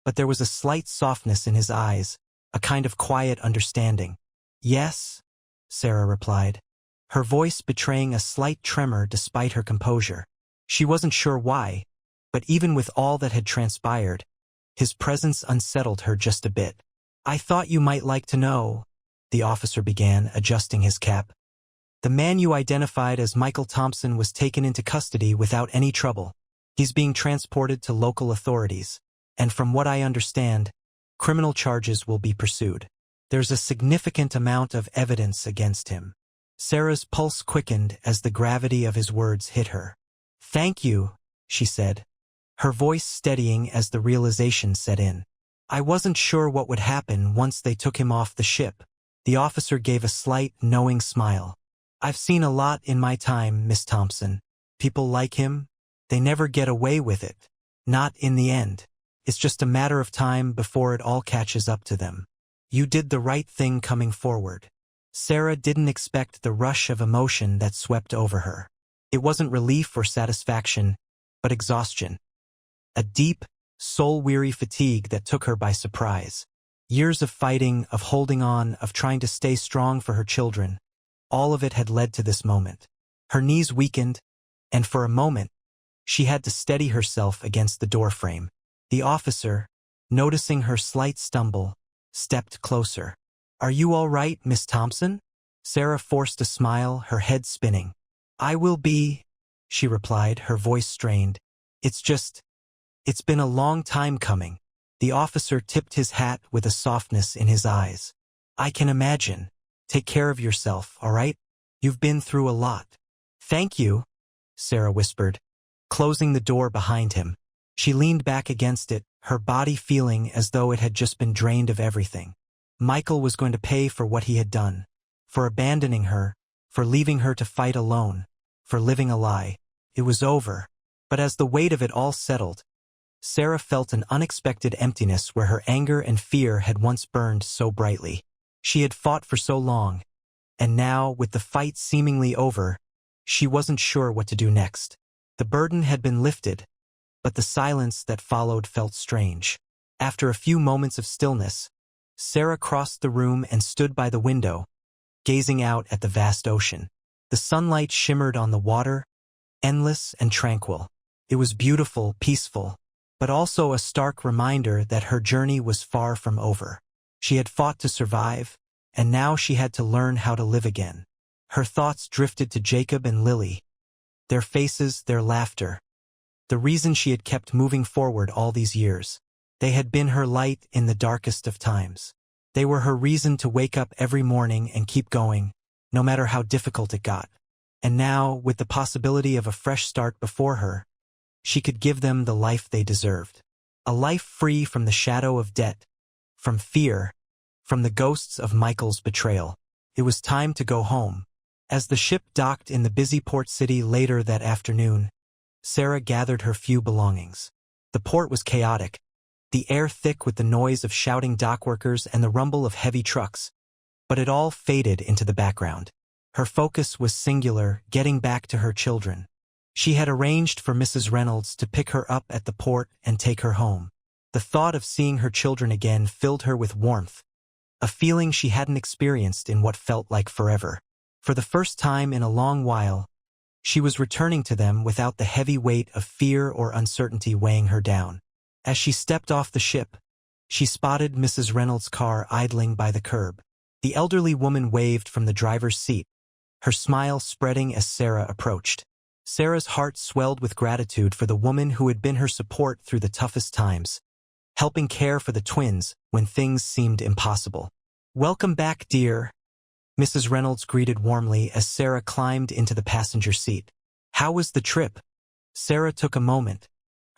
but there was a slight softness in his eyes, a kind of quiet understanding. "Yes," Sarah replied, her voice betraying a slight tremor despite her composure. She wasn't sure why, but even with all that had transpired, his presence unsettled her just a bit. "I thought you might like to know," the officer began, adjusting his cap. "The man you identified as Michael Thompson was taken into custody without any trouble. He's being transported to local authorities, and from what I understand, criminal charges will be pursued. There's a significant amount of evidence against him." Sarah's pulse quickened as the gravity of his words hit her. "Thank you," she said, her voice steadying as the realization set in. "I wasn't sure what would happen once they took him off the ship." The officer gave a slight, knowing smile. "I've seen a lot in my time, Miss Thompson. People like him, they never get away with it. Not in the end. It's just a matter of time before it all catches up to them. You did the right thing coming forward." Sarah didn't expect the rush of emotion that swept over her. It wasn't relief or satisfaction, but exhaustion. A deep, soul-weary fatigue that took her by surprise. Years of fighting, of holding on, of trying to stay strong for her children. All of it had led to this moment. Her knees weakened, and for a moment, she had to steady herself against the doorframe. The officer, noticing her slight stumble, stepped closer. "Are you all right, Miss Thompson?" Sarah forced a smile, her head spinning. "I will be," she replied, her voice strained. It's been a long time coming." The officer tipped his hat with a softness in his eyes. "I can imagine. Take care of yourself, all right? You've been through a lot." "Thank you," Sarah whispered, closing the door behind him. She leaned back against it, her body feeling as though it had just been drained of everything. Michael was going to pay for what he had done, for abandoning her, for leaving her to fight alone, for living a lie. It was over. But as the weight of it all settled, Sarah felt an unexpected emptiness where her anger and fear had once burned so brightly. She had fought for so long, and now, with the fight seemingly over, she wasn't sure what to do next. The burden had been lifted, but the silence that followed felt strange. After a few moments of stillness, Sarah crossed the room and stood by the window, gazing out at the vast ocean. The sunlight shimmered on the water, endless and tranquil. It was beautiful, peaceful, but also a stark reminder that her journey was far from over. She had fought to survive, and now she had to learn how to live again. Her thoughts drifted to Jacob and Lily, their faces, their laughter. The reason she had kept moving forward all these years. They had been her light in the darkest of times. They were her reason to wake up every morning and keep going, no matter how difficult it got. And now, with the possibility of a fresh start before her, she could give them the life they deserved. A life free from the shadow of debt, from fear, from the ghosts of Michael's betrayal. It was time to go home. As the ship docked in the busy port city later that afternoon, Sarah gathered her few belongings. The port was chaotic, the air thick with the noise of shouting dockworkers and the rumble of heavy trucks. But it all faded into the background. Her focus was singular, getting back to her children. She had arranged for Mrs. Reynolds to pick her up at the port and take her home. The thought of seeing her children again filled her with warmth, a feeling she hadn't experienced in what felt like forever. For the first time in a long while, she was returning to them without the heavy weight of fear or uncertainty weighing her down. As she stepped off the ship, she spotted Mrs. Reynolds' car idling by the curb. The elderly woman waved from the driver's seat, her smile spreading as Sarah approached. Sarah's heart swelled with gratitude for the woman who had been her support through the toughest times, helping care for the twins when things seemed impossible. "Welcome back, dear," Mrs. Reynolds greeted warmly as Sarah climbed into the passenger seat. "How was the trip?" Sarah took a moment,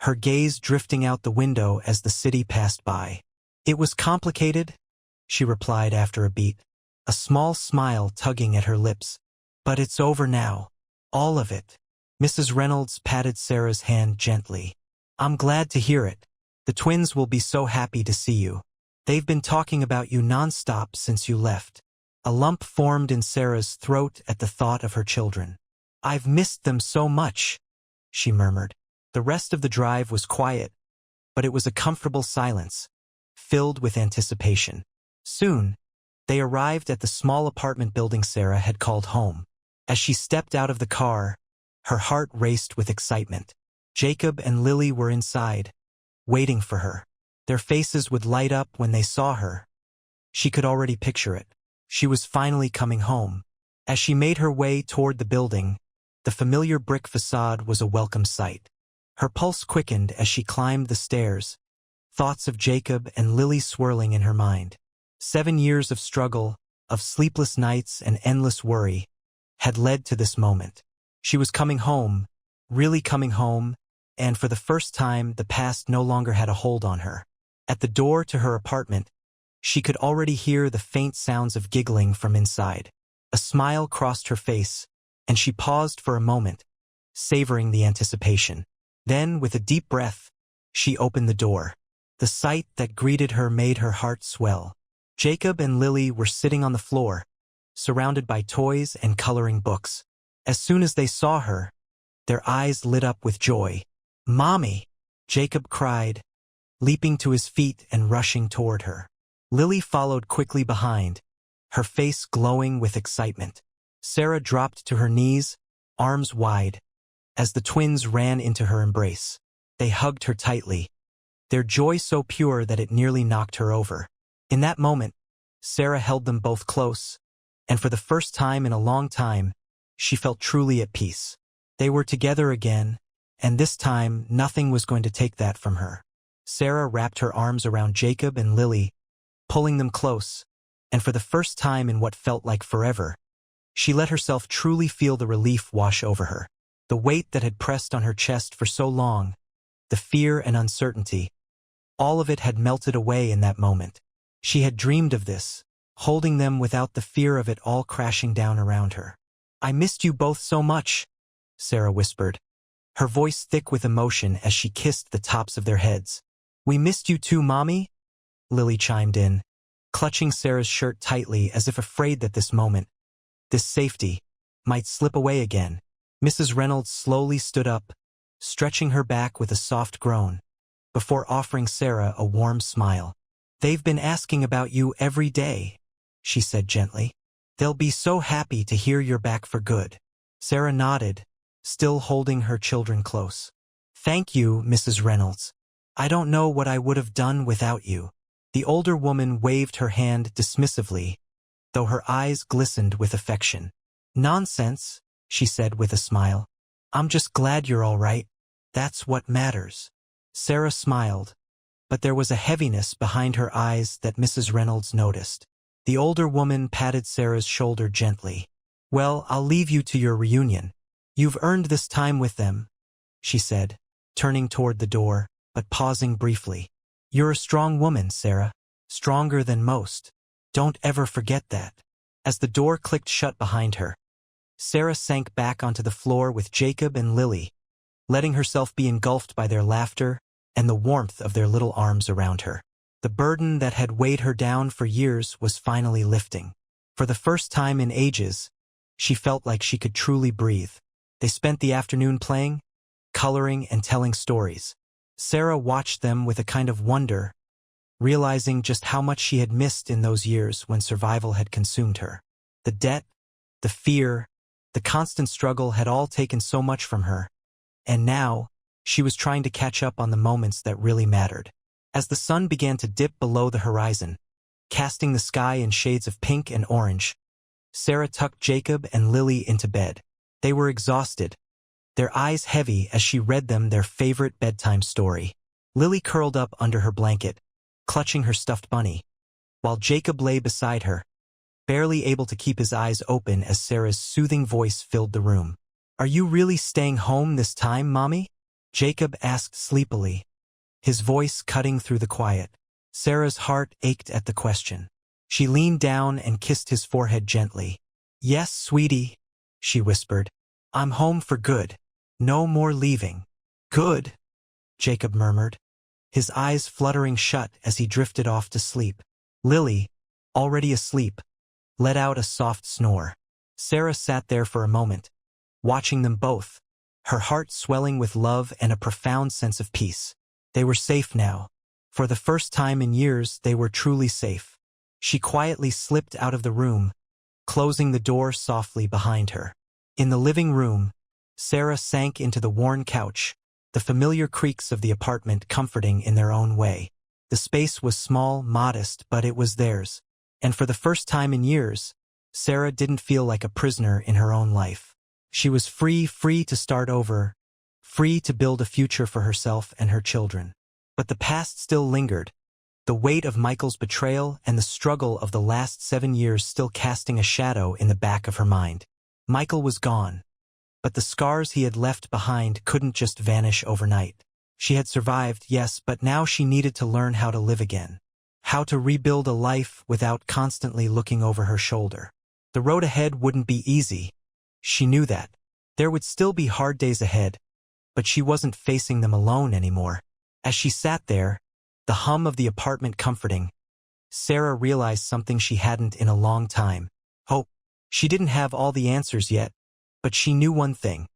her gaze drifting out the window as the city passed by. "It was complicated," she replied after a beat, a small smile tugging at her lips. "But it's over now. All of it." Mrs. Reynolds patted Sarah's hand gently. "I'm glad to hear it. The twins will be so happy to see you. They've been talking about you nonstop since you left." A lump formed in Sarah's throat at the thought of her children. "I've missed them so much," she murmured. The rest of the drive was quiet, but it was a comfortable silence, filled with anticipation. Soon, they arrived at the small apartment building Sarah had called home. As she stepped out of the car, her heart raced with excitement. Jacob and Lily were inside, waiting for her. Their faces would light up when they saw her. She could already picture it. She was finally coming home. As she made her way toward the building, the familiar brick facade was a welcome sight. Her pulse quickened as she climbed the stairs, thoughts of Jacob and Lily swirling in her mind. 7 years of struggle, of sleepless nights and endless worry, had led to this moment. She was coming home, really coming home, and for the first time the past no longer had a hold on her. At the door to her apartment, she could already hear the faint sounds of giggling from inside. A smile crossed her face, and she paused for a moment, savoring the anticipation. Then, with a deep breath, she opened the door. The sight that greeted her made her heart swell. Jacob and Lily were sitting on the floor, surrounded by toys and coloring books. As soon as they saw her, their eyes lit up with joy. "Mommy!" Jacob cried, leaping to his feet and rushing toward her. Lily followed quickly behind, her face glowing with excitement. Sarah dropped to her knees, arms wide, as the twins ran into her embrace. They hugged her tightly, their joy so pure that it nearly knocked her over. In that moment, Sarah held them both close, and for the first time in a long time, she felt truly at peace. They were together again, and this time nothing was going to take that from her. Sarah wrapped her arms around Jacob and Lily, pulling them close, and for the first time in what felt like forever, she let herself truly feel the relief wash over her. The weight that had pressed on her chest for so long, the fear and uncertainty, all of it had melted away in that moment. She had dreamed of this, holding them without the fear of it all crashing down around her. "I missed you both so much," Sarah whispered, her voice thick with emotion as she kissed the tops of their heads. "We missed you too, Mommy," Lily chimed in, clutching Sarah's shirt tightly as if afraid that this moment, this safety, might slip away again. Mrs. Reynolds slowly stood up, stretching her back with a soft groan, before offering Sarah a warm smile. "They've been asking about you every day," she said gently. "They'll be so happy to hear you're back for good." Sarah nodded, still holding her children close. "Thank you, Mrs. Reynolds. I don't know what I would have done without you." The older woman waved her hand dismissively, though her eyes glistened with affection. "Nonsense," she said with a smile. "I'm just glad you're all right. That's what matters." Sarah smiled, but there was a heaviness behind her eyes that Mrs. Reynolds noticed. The older woman patted Sarah's shoulder gently. "Well, I'll leave you to your reunion. You've earned this time with them," she said, turning toward the door, but pausing briefly. "You're a strong woman, Sarah. Stronger than most. Don't ever forget that." As the door clicked shut behind her, Sarah sank back onto the floor with Jacob and Lily, letting herself be engulfed by their laughter and the warmth of their little arms around her. The burden that had weighed her down for years was finally lifting. For the first time in ages, she felt like she could truly breathe. They spent the afternoon playing, coloring, and telling stories. Sarah watched them with a kind of wonder, realizing just how much she had missed in those years when survival had consumed her. The debt, the fear, the constant struggle had all taken so much from her, and now, she was trying to catch up on the moments that really mattered. As the sun began to dip below the horizon, casting the sky in shades of pink and orange, Sarah tucked Jacob and Lily into bed. They were exhausted, their eyes heavy as she read them their favorite bedtime story. Lily curled up under her blanket, clutching her stuffed bunny, while Jacob lay beside her, barely able to keep his eyes open as Sarah's soothing voice filled the room. "Are you really staying home this time, Mommy?" Jacob asked sleepily, his voice cutting through the quiet. Sarah's heart ached at the question. She leaned down and kissed his forehead gently. "Yes, sweetie," she whispered. "I'm home for good. No more leaving." "Good," Jacob murmured, his eyes fluttering shut as he drifted off to sleep. Lily, already asleep, let out a soft snore. Sarah sat there for a moment, watching them both, her heart swelling with love and a profound sense of peace. They were safe now. For the first time in years, they were truly safe. She quietly slipped out of the room, closing the door softly behind her. In the living room, Sarah sank into the worn couch, the familiar creaks of the apartment comforting in their own way. The space was small, modest, but it was theirs. And for the first time in years, Sarah didn't feel like a prisoner in her own life. She was free to start over, free to build a future for herself and her children. But the past still lingered, the weight of Michael's betrayal and the struggle of the last 7 years still casting a shadow in the back of her mind. Michael was gone, but the scars he had left behind couldn't just vanish overnight. She had survived, yes, but now she needed to learn how to live again, how to rebuild a life without constantly looking over her shoulder. The road ahead wouldn't be easy. She knew that. There would still be hard days ahead, but she wasn't facing them alone anymore. As she sat there, the hum of the apartment comforting, Sarah realized something she hadn't in a long time: hope. She didn't have all the answers yet, but she knew one thing.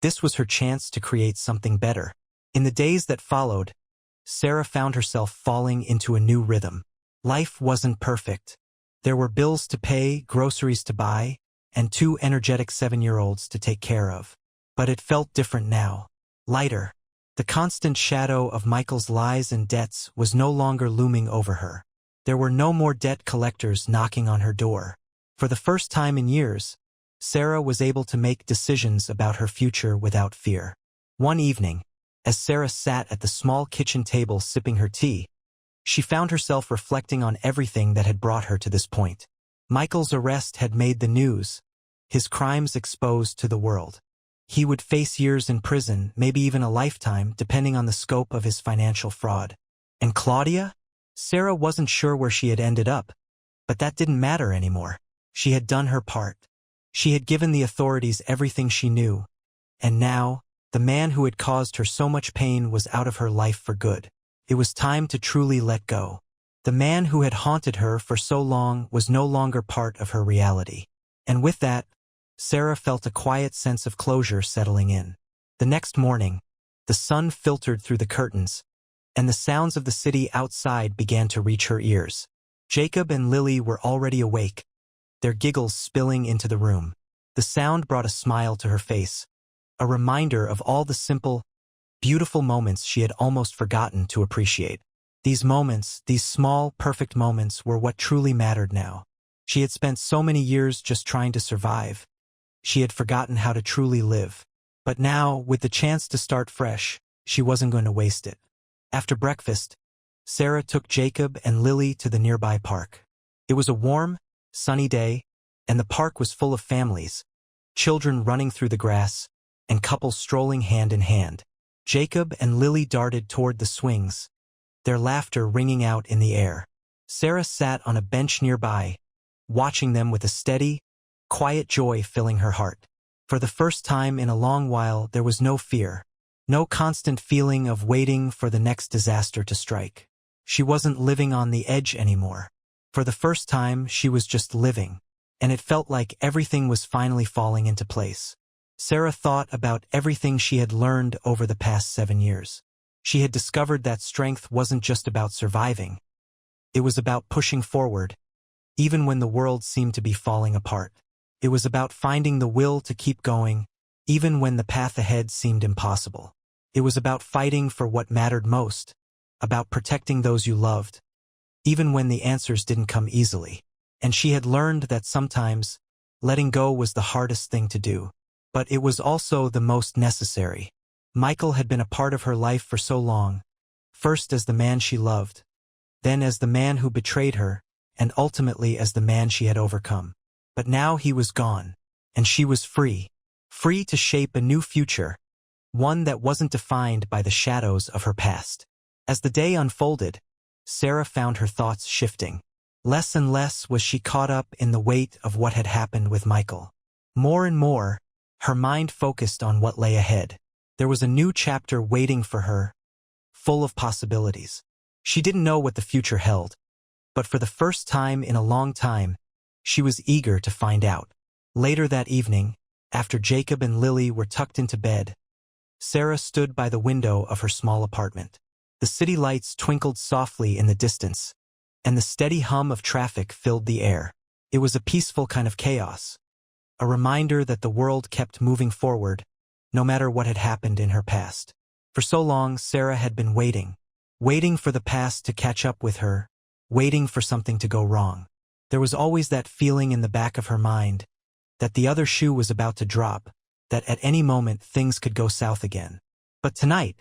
This was her chance to create something better. In the days that followed, Sarah found herself falling into a new rhythm. Life wasn't perfect. There were bills to pay, groceries to buy, and 2 energetic 7-year-olds to take care of. But it felt different now. Lighter. The constant shadow of Michael's lies and debts was no longer looming over her. There were no more debt collectors knocking on her door. For the first time in years, Sarah was able to make decisions about her future without fear. One evening, as Sarah sat at the small kitchen table sipping her tea, she found herself reflecting on everything that had brought her to this point. Michael's arrest had made the news, his crimes exposed to the world. He would face years in prison, maybe even a lifetime, depending on the scope of his financial fraud. And Claudia? Sarah wasn't sure where she had ended up, but that didn't matter anymore. She had done her part. She had given the authorities everything she knew, and now, the man who had caused her so much pain was out of her life for good. It was time to truly let go. The man who had haunted her for so long was no longer part of her reality. And with that, Sarah felt a quiet sense of closure settling in. The next morning, the sun filtered through the curtains, and the sounds of the city outside began to reach her ears. Jacob and Lily were already awake, their giggles spilling into the room. The sound brought a smile to her face, a reminder of all the simple, beautiful moments she had almost forgotten to appreciate. These moments, these small, perfect moments, were what truly mattered now. She had spent so many years just trying to survive. She had forgotten how to truly live. But now, with the chance to start fresh, she wasn't going to waste it. After breakfast, Sarah took Jacob and Lily to the nearby park. It was a warm, sunny day, and the park was full of families, children running through the grass, and couples strolling hand in hand. Jacob and Lily darted toward the swings, their laughter ringing out in the air. Sarah sat on a bench nearby, watching them with a steady, quiet joy filling her heart. For the first time in a long while, there was no fear, no constant feeling of waiting for the next disaster to strike. She wasn't living on the edge anymore. For the first time, she was just living, and it felt like everything was finally falling into place. Sarah thought about everything she had learned over the past 7 years. She had discovered that strength wasn't just about surviving. It was about pushing forward, even when the world seemed to be falling apart. It was about finding the will to keep going, even when the path ahead seemed impossible. It was about fighting for what mattered most, about protecting those you loved, even when the answers didn't come easily. And she had learned that sometimes, letting go was the hardest thing to do. But it was also the most necessary. Michael had been a part of her life for so long, first as the man she loved, then as the man who betrayed her, and ultimately as the man she had overcome. But now he was gone, and she was free. Free to shape a new future, one that wasn't defined by the shadows of her past. As the day unfolded, Sarah found her thoughts shifting. Less and less was she caught up in the weight of what had happened with Michael. More and more, her mind focused on what lay ahead. There was a new chapter waiting for her, full of possibilities. She didn't know what the future held, but for the first time in a long time, she was eager to find out. Later that evening, after Jacob and Lily were tucked into bed, Sarah stood by the window of her small apartment. The city lights twinkled softly in the distance, and the steady hum of traffic filled the air. It was a peaceful kind of chaos, a reminder that the world kept moving forward, no matter what had happened in her past. For so long, Sarah had been waiting for the past to catch up with her, waiting for something to go wrong. There was always that feeling in the back of her mind that the other shoe was about to drop, that at any moment things could go south again. But tonight,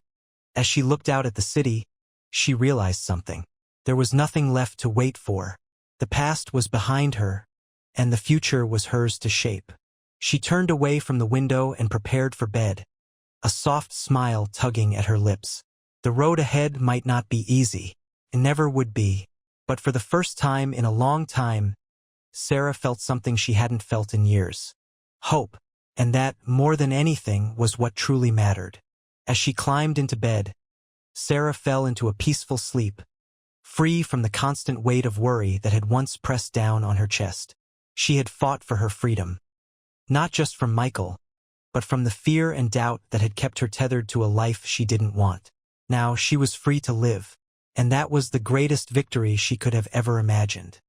as she looked out at the city, she realized something. There was nothing left to wait for. The past was behind her, and the future was hers to shape. She turned away from the window and prepared for bed, a soft smile tugging at her lips. The road ahead might not be easy, and never would be, but for the first time in a long time, Sarah felt something she hadn't felt in years. Hope, and that, more than anything, was what truly mattered. As she climbed into bed, Sarah fell into a peaceful sleep, free from the constant weight of worry that had once pressed down on her chest. She had fought for her freedom, not just from Michael, but from the fear and doubt that had kept her tethered to a life she didn't want. Now she was free to live, and that was the greatest victory she could have ever imagined.